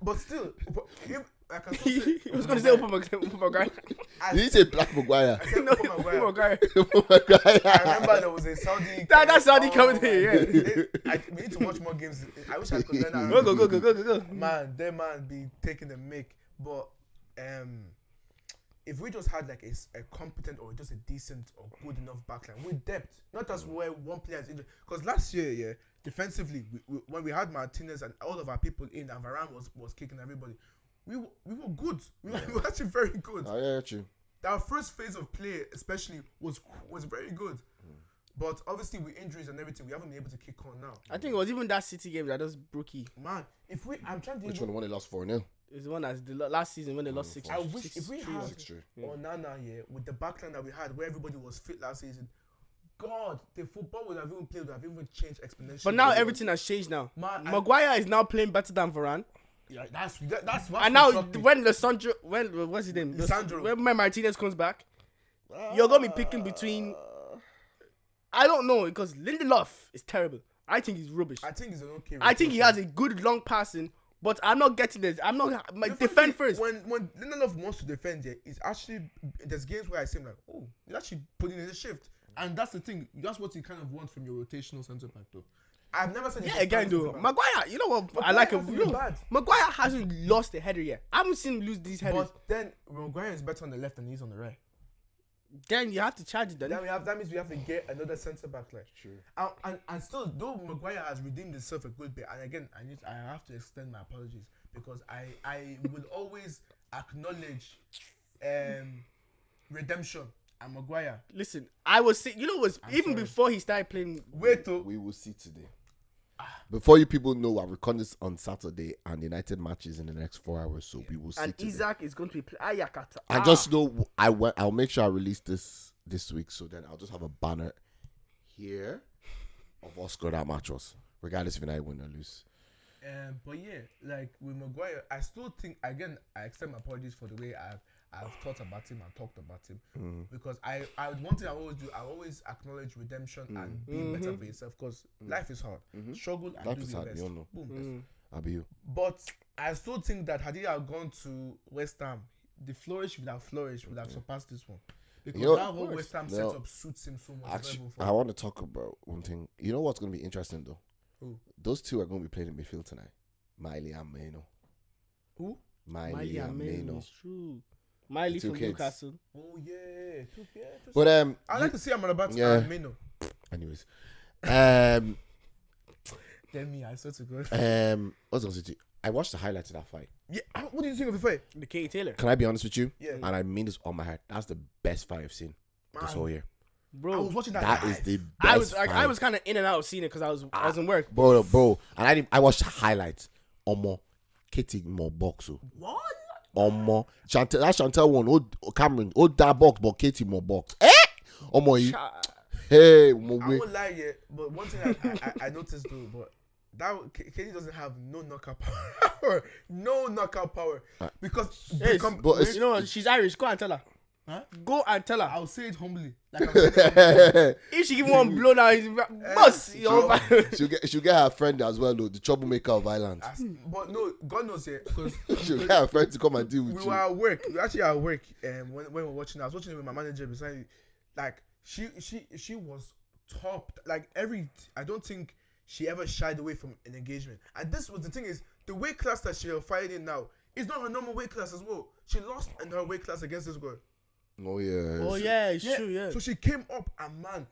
But still, I was going to say Upamecano. You need to say Black Maguire. Maguire. I remember there was a Saudi. That's Saudi coming here, yeah. We need to watch more games. I wish I could learn how. Go. Man, they man be taking the mic. But if we just had like a competent or just a decent or good enough backline with depth, not just where one player is injured. Because last year, defensively, when we had Martinez and all of our people in, and Varane was kicking everybody, we were good. We were actually very good. Oh, yeah, true. Our first phase of play, especially, was very good. But obviously, with injuries and everything, we haven't been able to kick on now. I think it was even that City game that just broke you. Man, I'm trying to. Which one? The one they lost 4-0? It's the one that's the last season when they lost 6. I wish if we had Yeah. Onana here with the backline that we had, where everybody was fit last season, God, the football would have even played, would have even changed exponentially. But now everything has changed now. Man, Maguire is now playing better than Varane. Yeah, that's what. And now when what's his name? Lisandro. When Martinez comes back, you're gonna be picking between. I don't know because Lindelof is terrible. I think he's rubbish. I think he's an okay. I think he has a good long passing, but I'm not getting this. I'm not defend first. When Lindelof wants to defend, it's actually there's games where I see him like, oh, he's actually putting in a shift, and that's the thing. That's what you kind of want from your rotational centre back, though. I've never said. Yeah, again, though, Maguire. You know what? I like him. Maguire hasn't lost a header yet. I haven't seen him lose these headers. But then Maguire is better on the left than he's on the right. Then you have to charge it. Then that means we have to get another centre back like. True. And still, though Maguire has redeemed himself a good bit, and again, I have to extend my apologies because I will always acknowledge redemption and Maguire. Listen, I was saying, even before he started playing. Wait till we will see today. Before you people know, I record this on Saturday, and United matches in the next 4 hours, so we will see. And today. Isaac is going to be Ayakata. And just know, I'll make sure I release this week, so then I'll just have a banner here of what score that match was, regardless if United win or lose. But yeah, like with Maguire, I still think, again, I extend my apologies for the way I've thought about him and talked about him because I one thing I always do, I always acknowledge redemption and being better for yourself because life is hard. Struggle and Life do is your hard, best. you don't know. Boom. I'll be you. But I still think that had he had gone to West Ham, the flourish would have surpassed this one. Because You know, that whole West Ham setup suits him so much. Actually, I want to talk about one thing. You know what's going to be interesting though? Who? Those two are going to be playing in midfield tonight. Miley and Mano. Who? Miley and Mano. It's true. Miley Two from kids. Newcastle. Oh yeah. But I like to see Amrabat yeah. and Mino. anyways, Tell me, I swear to God. what was I going to say to you? I watched the highlights of that fight. Yeah. What do you think of the fight? The Katie Taylor. Can I be honest with you? Yeah. And I mean this on my heart. That's the best fight I've seen this whole year. Bro, I was watching that. That live. is the best. I was kind of in and out of seeing it because I was in work. bro. And I watched the highlights. Omo, Katie more box. What? Omo, Chantel one. Cameron, that box, but Katie more box. Omo, hey, I won't lie yet, but one thing I noticed though, but that Katie doesn't have no knockout power. No knockout power. Because Yes, but you know what? She's Irish. Go and tell her. Huh? Go and tell her. I'll say it humbly. Like I'm saying it humbly. If she give one blow now, he's boss. she'll get her friend as well, though, the troublemaker of Ireland. But no, God knows it. Because She'll get her friend to come and deal with we you. were at work. We were actually at work when we were watching. I was watching it with my manager beside me. Like she was top. Like I don't think she ever shied away from an engagement. And this was the thing is the weight class that she is fighting now is not her normal weight class as well. She lost in her weight class against this girl. Oh yeah. Oh yeah, it's true. Yeah. So she came up and man,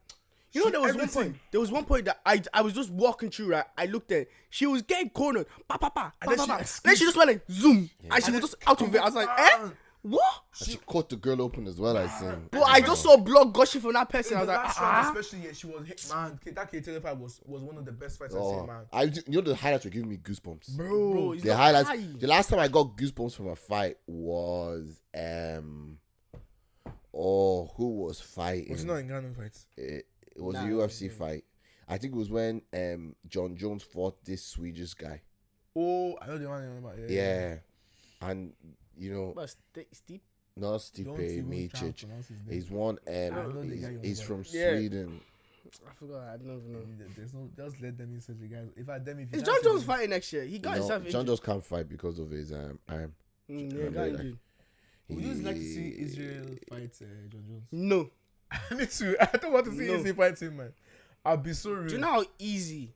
You know, there was one point that I was just walking through, right? I looked at, she was getting cornered, and then she just went like, zoom, and she was just out of it. I was like, what? She caught the girl open as well, I think. But I just saw blood gushing from that person. I was like, especially she was hit, man. That Katie Taylor fight was one of the best fights I've seen, man. You know the highlights were giving me goosebumps. bro, The highlights. The last time I got goosebumps from a fight was who was fighting? Was it not in Ghana fights? It was a UFC fight. I think it was when John Jones fought this Swedish guy. Oh, I know the one you're about. Yeah. And you know, but Steve. not Stipe Miocic. He's one. He's from Yeah. Sweden. I forgot. I don't even know. There's no. Just let them in such a guy. If Is John Jones fighting next year? He got himself injured. John Jones can't fight because of his arm. Yeah, got injured. Would you like to see Israel fight John Jones? No. Me too. I don't want to see Israel fight him, man. I'll be so real. Do you know how easy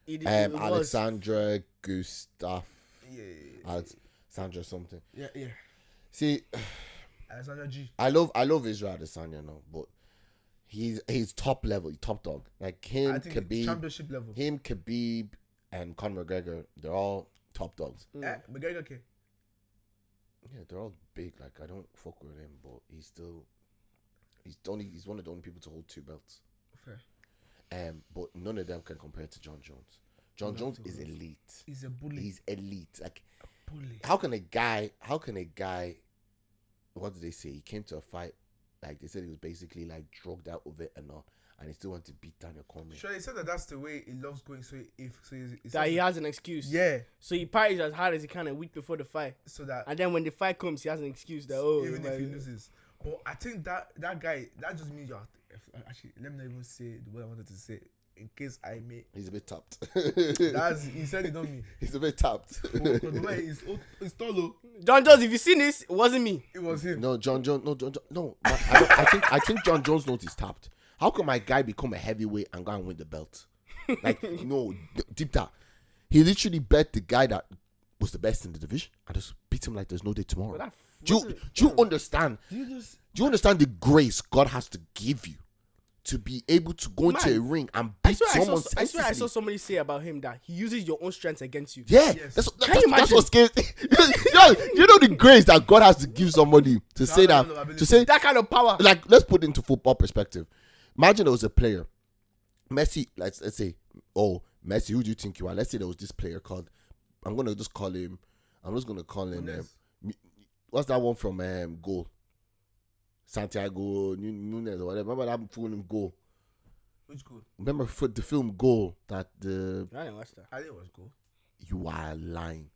it was? Alexandra Gustav. Yeah. Alexandra something. Yeah. See, Alexandra G. I love Israel Adesanya now, but he's top level, top dog. Like him, I think Khabib, championship level. him, Khabib, and Conor McGregor. They're all top dogs. McGregor, okay. Yeah, they're all big. Like I don't fuck with him, but he's one of the only people to hold 2 belts. Fair. But none of them can compare to John Jones. John Jones is elite. He's a bully. He's elite. Like a bully. How can a guy? What did they say? He came to a fight. Like they said, he was basically like drugged out of it and all, and he still went to beat down your corner. Sure, he said that's the way he loves going. So that he has an excuse. Yeah. So he parties as hard as he can a week before the fight. So that. And then when the fight comes, he has an excuse that even if he loses. But I think that guy, that just means you're. Actually, let me not even say the word I wanted to say in case I may. He's a bit tapped. He said it on me. He's a bit tapped. Because the way he's tall. John Jones, if you seen this, it wasn't me. It was him. No, John Jones. No. I think John Jones knows he's tapped. How can my guy become a heavyweight and go and win the belt? Like, no, deep down. He literally bet the guy that was the best in the division and just beat him like there's no day tomorrow. Do you understand? Do you understand the grace God has to give you to be able to go into a ring and beat someone? I swear I saw somebody say about him that he uses your own strength against you. Yeah, yes. That's what scares. You know the grace that God has to give somebody to say that kind of power. Like, let's put it into football perspective. Imagine there was a player, Messi. Let's say, Messi. Who do you think you are? Let's say there was this player called. I'm just gonna call him. What's that one from Goal? Santiago Nunes or whatever. Remember that film Goal? Which Goal? Remember the film Goal that the. I didn't watch that. I didn't watch Goal. You are lying.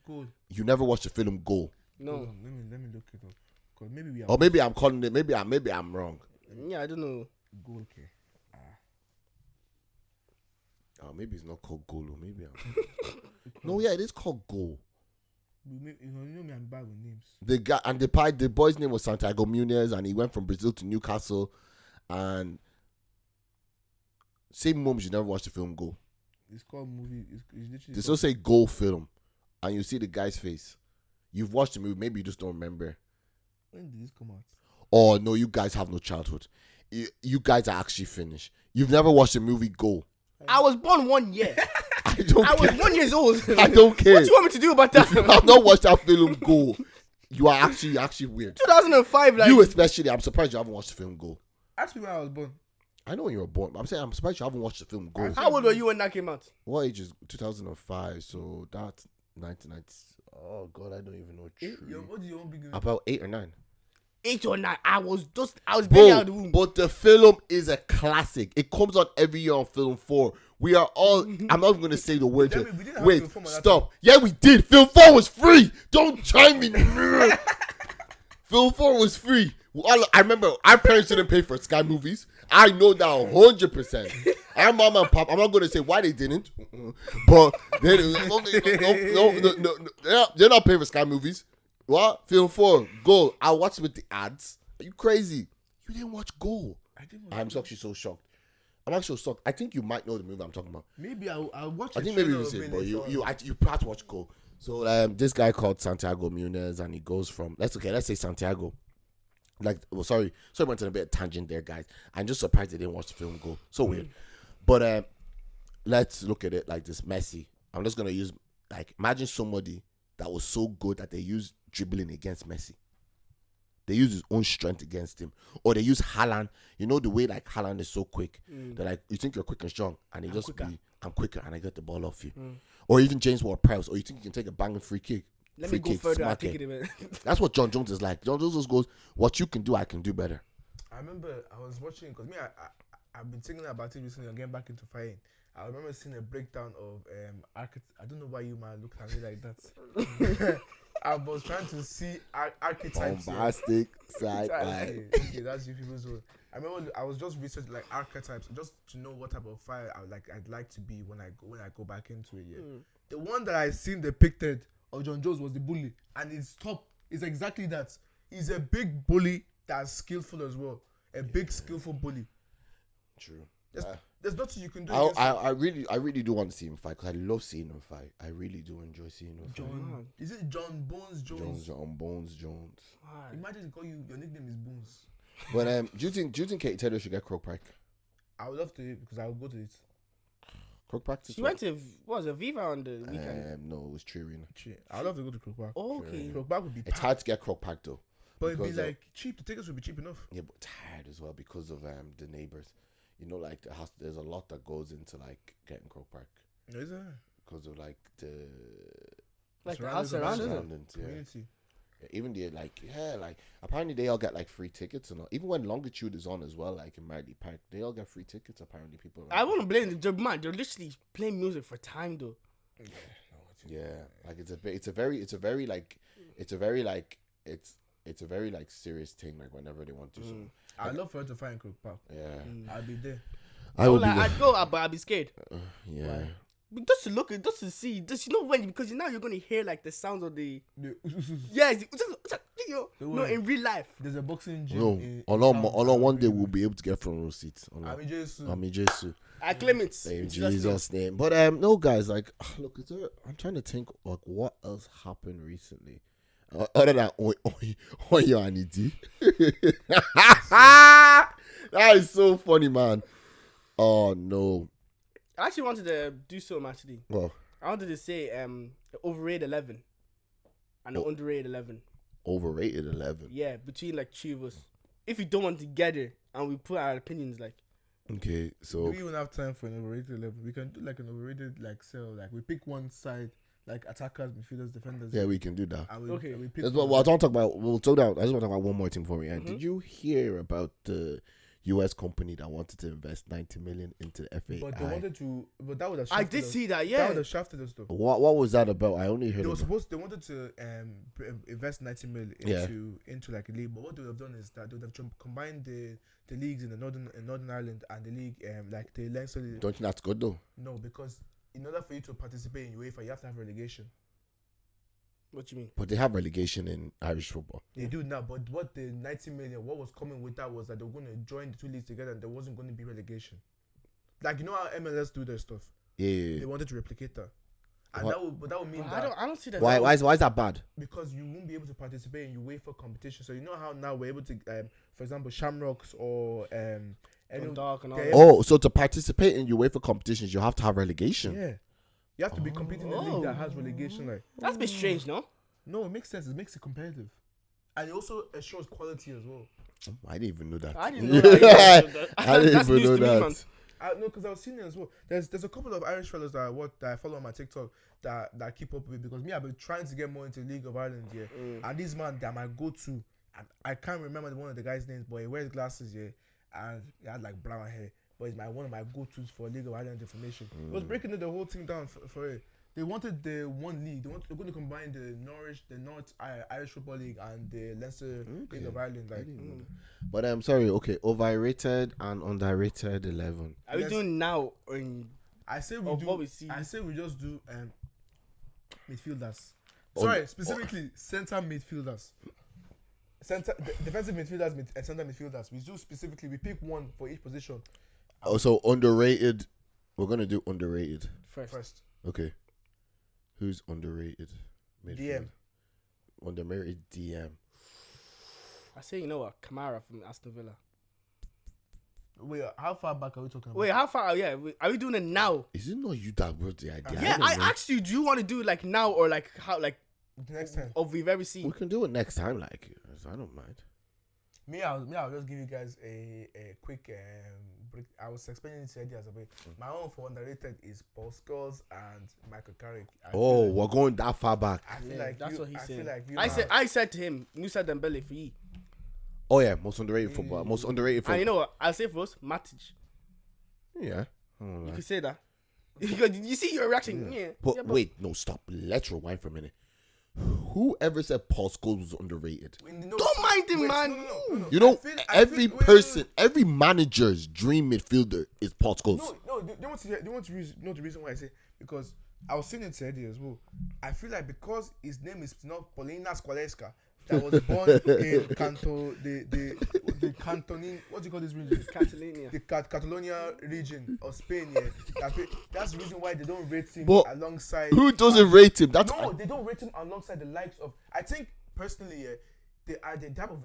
Goal. You never watched the film Goal. No. Let me look it up. called. Maybe we are. Or maybe I'm calling it. Maybe I'm wrong. Yeah, I don't know. Goal care. Oh, maybe it's not called Golo. Maybe I'm. No, yeah, it is called Goal. You know me, I'm bad with names. The guy and the boy's name was Santiago Munez, and he went from Brazil to Newcastle, and same moments you never watched the film Goal. It's called movie. It's literally. They still say Goal film, and you see the guy's face. You've watched the movie, maybe you just don't remember. When did this come out? Oh no, you guys have no childhood. You guys are actually finished. You've never watched the movie Goal. I was born 1 year. I was 1 year old. I don't care. What do you want me to do about that? If you have not watched that film Goal, you are actually weird. 2005, like You especially, I'm surprised you haven't watched the film Goal. Ask me when I was born. I know when you were born, but I'm saying I'm surprised you haven't watched the film Goal. How old were you when that came out? What age is 2005? So that's 1990. Oh God, I don't even know. What do you want big? About 8 or 9. 8 or 9. I was barely out of the womb. But the film is a classic. It comes out every year on Film 4. We are all. I'm not even going to say the word. We didn't have Wait, Film 4 at that stop. Yeah, we did. Film 4 was free. Don't chime in. Film 4 was free. I remember our parents didn't pay for Sky Movies. I know that 100%. Our mom and pop. I'm not going to say why they didn't, but they're not paying for Sky Movies. What? Film 4, Goal. I watched with the ads. Are you crazy? You didn't watch Goal. I didn't. I'm actually so shocked. I'm actually so shocked. I think you might know the movie I'm talking about. Maybe I'll watch. I think maybe you said, but you have to watch Goal. So this guy called Santiago Munez, and he goes from let's say Santiago. Sorry, went on a bit of tangent there, guys. I'm just surprised they didn't watch the film Goal. So weird. But let's look at it like this. Messi. I'm just gonna use imagine somebody that was so good that they used dribbling against Messi. They use his own strength against him. Or they use Haaland. You know the way Haaland is so quick. They're like, you think you're quick and strong. And he I'm quicker and I get the ball off you. Or even James Ward-Prowse. Or you think you can take a banging free kick. Let me go further. I take it a bit. That's what John Jones is like. John Jones just goes, what you can do, I can do better. I remember I was watching, because I've been thinking about it recently and getting back into fighting. I remember seeing a breakdown of I don't know why you man looked at me like that. I was trying to see archetypes. Bombastic side. Okay, that's you people's own. I remember I was just researching archetypes just to know what type of fighter I'd like to be when I go back into it. Yeah. The one that I seen depicted of John Jones was the bully, and his top is exactly that. He's a big bully that's skillful as well. A big skillful bully. True. There's nothing you can do. I really do want to see him fight because I love seeing him fight. I really do enjoy seeing him fight. Is it John Bones Jones? John Bones Jones. Imagine they call you, your nickname is Bones. But do you think Katie Taylor should get Croke Park? I would love to because I would go to it. Croke Park. She went to Viva on the weekend. No, it was Tree Arena. I'd love to go to Croke Park. Oh, okay. Croke Park would be. It's hard to get Croke Park though. But it'd be cheap. The tickets would be cheap enough. Yeah, but it's hard as well because of the neighbors. You know, there's a lot that goes into getting Croke Park. Is there? Because of the the house around it. Community. Yeah, even apparently they all get free tickets and all. Even when Longitude is on as well, in Marley Park, they all get free tickets. Apparently, people. I wouldn't blame them. Man, they're literally playing music for time though. Yeah, it's a very serious thing. Whenever they want to. I'd love for her to fight in Croke Park. Yeah, I'll be there. I'd go, but I'd be scared. Yeah. Why? But just to look, just to see, because now you're gonna hear the sounds of the in real life. There's a boxing gym. No, on one day we'll be able to get front row seats. Ami Jesu. I claim it. In Jesus' name. But no, guys, look, I'm trying to think what else happened recently. Other than Oyo Anidi. That is so funny, man. Oh no. I actually wanted to do something Well, I wanted to say overrated 11 and the underrated 11. Overrated 11. Yeah, between three of us. If we don't want to get it and we put our opinions Okay, so do we even have time for an overrated 11? We can do an overrated cell. We pick one side, attackers, midfielders, defenders. yeah, we can do that. Okay. That's what I don't talk about. We'll talk about. I just want to talk about one more thing before we end. Did you hear about the US company that wanted to invest 90 million into the FAI. But they wanted to. But that would have. I did see that. That Yeah. would have shafted us though. What was that about? I only heard. They wanted to invest 90 million into like a league. But what they would have done is that they would have combined the leagues in the Northern Ireland and the league like the Leinster. Don't you think that's good though? No, because in order for you to participate in UEFA, you have to have relegation. What do you mean? But they have relegation in Irish football. They do now, but what the 90 million, what was coming with that was that they were going to join the two leagues together and there wasn't going to be relegation. Like, you know how MLS do their stuff? Yeah. They wanted to replicate that. And that would mean that. I don't see that. Why is that bad? Because you won't be able to participate in UEFA competition. So you know how now we're able to, for example, Shamrocks or Dark and all. So to participate in UEFA competitions, you have to have relegation. Yeah. You have to be competing in a league that has relegation. Like that's a bit strange, no? No, it makes sense. It makes it competitive, and it also assures quality as well. I didn't even know that. I didn't know that. I didn't even know that. No, because I was seeing it as well. There's a couple of Irish fellas that I follow on my TikTok that keep up with it because me, I've been trying to get more into League of Ireland, and this man, they're my go-to. And I can't remember one of the guys' names, but he wears glasses, and he had like brown hair. But it's one of my go-tos for League of Ireland information. It was breaking the whole thing down for it. They wanted the one league. They're going to combine the North Irish Football League and the Leinster League of Ireland. Like, but I'm sorry. Okay, overrated and underrated 11. Are we doing now? I say we do. I say we just do midfielders. Sorry, specifically center midfielders. Defensive midfielders and center midfielders. We do specifically. We pick one for each position. Also underrated. We're gonna do underrated first. Okay. Who's underrated? Midfield. DM. Underrated DM. I say, you know what? Kamara from Aston Villa. Wait, how far back are we talking about? Wait, how far? Yeah, are we doing it now? Is it not you that brought the idea? Yeah, I asked you, do you want to do it like now or like how, like next time? Of we've ever seen. We can do it next time, like, I don't mind. I'll just give you guys a quick break. I was explaining this idea as a bit. My own for underrated is Paul Scholes and Michael Carrick. We're going that far back. I feel like that's what he said. Like I said to him, Musa Dembele for you. Oh yeah, most underrated football. Most underrated football. And you know what? I'll say for us, Matic. Yeah. You can say that. You see your reaction. Yeah. But wait, no, stop. Let's rewind for a minute. Whoever said Paul Scholes was underrated? Don't mind him, man. No. You know, every manager's dream midfielder is Paul Scholes. No. They want to know the reason why I say because I was saying it to Eddie as well. I feel like because his name is not Paulina Squalesca, that was born in the Cantonin. What do you call this region? Catalonia. The Catalonia region of Spain. Yeah, that's the reason why they don't rate him alongside. Who doesn't rate him? They don't rate him alongside the likes of. I think personally, the type of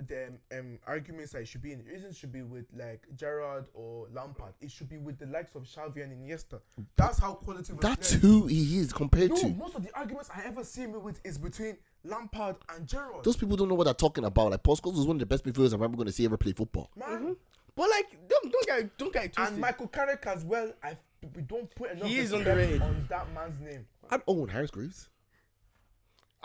arguments that it should be in. The reason should be with like Gerrard or Lampard. It should be with the likes of Xavi and Iniesta. That's how quality. That's who he is compared to. Most of the arguments I ever see him with is between Lampard and Gerrard. Those people don't know what they're talking about. Like Paul Scholes is one of the best midfielders I'm ever going to see ever play football. Man. But like, don't get it twisted. And Michael Carrick as well. We don't put enough underrated on that man's name. And Owen Harris-Greaves.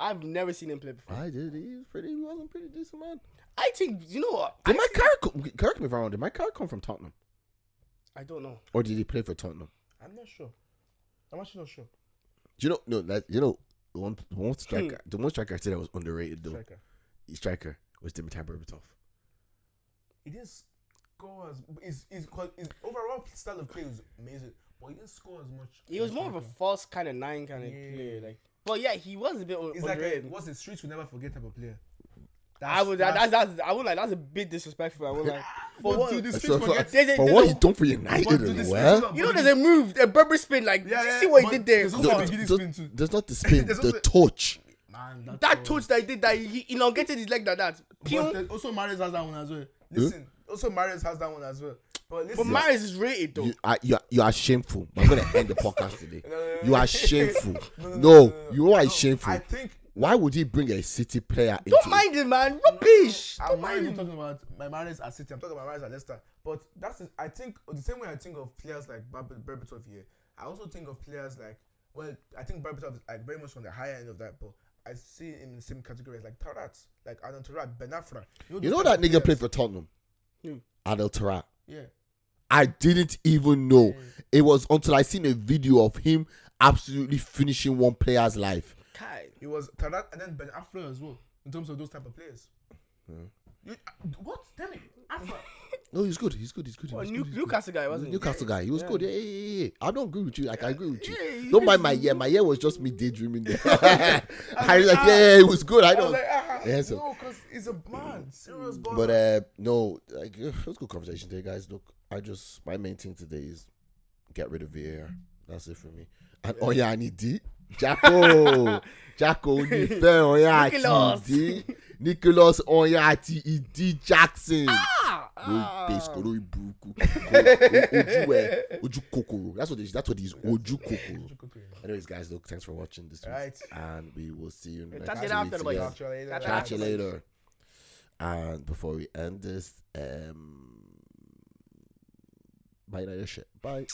I've never seen him play before. I did. He wasn't pretty decent, man. I think, you know what? Did correct me if I'm wrong, did Mike Carrick come from Tottenham? I don't know. Or did he play for Tottenham? I'm not sure. I'm actually not sure. Do you know, one striker, the one striker I said that was underrated though. Striker was Dimitar Berbatov. He didn't score as his overall style of play was amazing, but he didn't score as much. He was more of a false kind of 9 kind of player, like. But yeah, he was a bit underrated. Like what's the streets will never forget type of player. I would like that's a bit disrespectful. I would like for what do the streets forget? For what he done for United as well. You know, there's a move, a Berber spin. Like, did you see what he did there? There's not the spin, the touch. Man, that touch that he did, that he elongated his leg like that. But also Mahrez has that one as well. Listen, also Mahrez has that one as well. But Mahrez is rated though. You are shameful. I'm gonna end the podcast today. You are shameful. No, you are shameful. I think. Why would he bring a City player into Don't mind him, man. Rubbish. I'm not even talking about my Mahrez at City. I'm talking about Mahrez at Leicester. But I think the same way I think of players like Berbatov here, I also think of players like, well, I think Berbatov is like very much on the higher end of that, but I see him in the same category as like Tarat, like Adel Tarat, Ben Afra. You know that nigga played for Tottenham? Who? Adel Tarat. Yeah. I didn't even know. It was until I seen a video of him absolutely finishing one player's life. Kai. It was Tadat and then Ben Afra as well, in terms of those type of players. What? Tell me. Afra. No, he's good. He's good. Well, Newcastle guy, wasn't he? Newcastle guy. He was good. Yeah. I don't agree with you. Like, I agree with you. Yeah, Don't mind my year. My year was just me daydreaming there. I was like, yeah, it was good. I don't. Like, no, because he's a man. Serious baller. But no, like it was a good conversation today, guys. Look, my main thing today is get rid of VAR. That's it for me. And Oyani D, Jacko, Nife Oyani D, Nicholas Oyani D Jackson. Oju kokoro. That's what it is. Oju kokoro. Anyways, guys, look, thanks for watching this week, and we will see you next week. Catch you later. And before we end this, bye.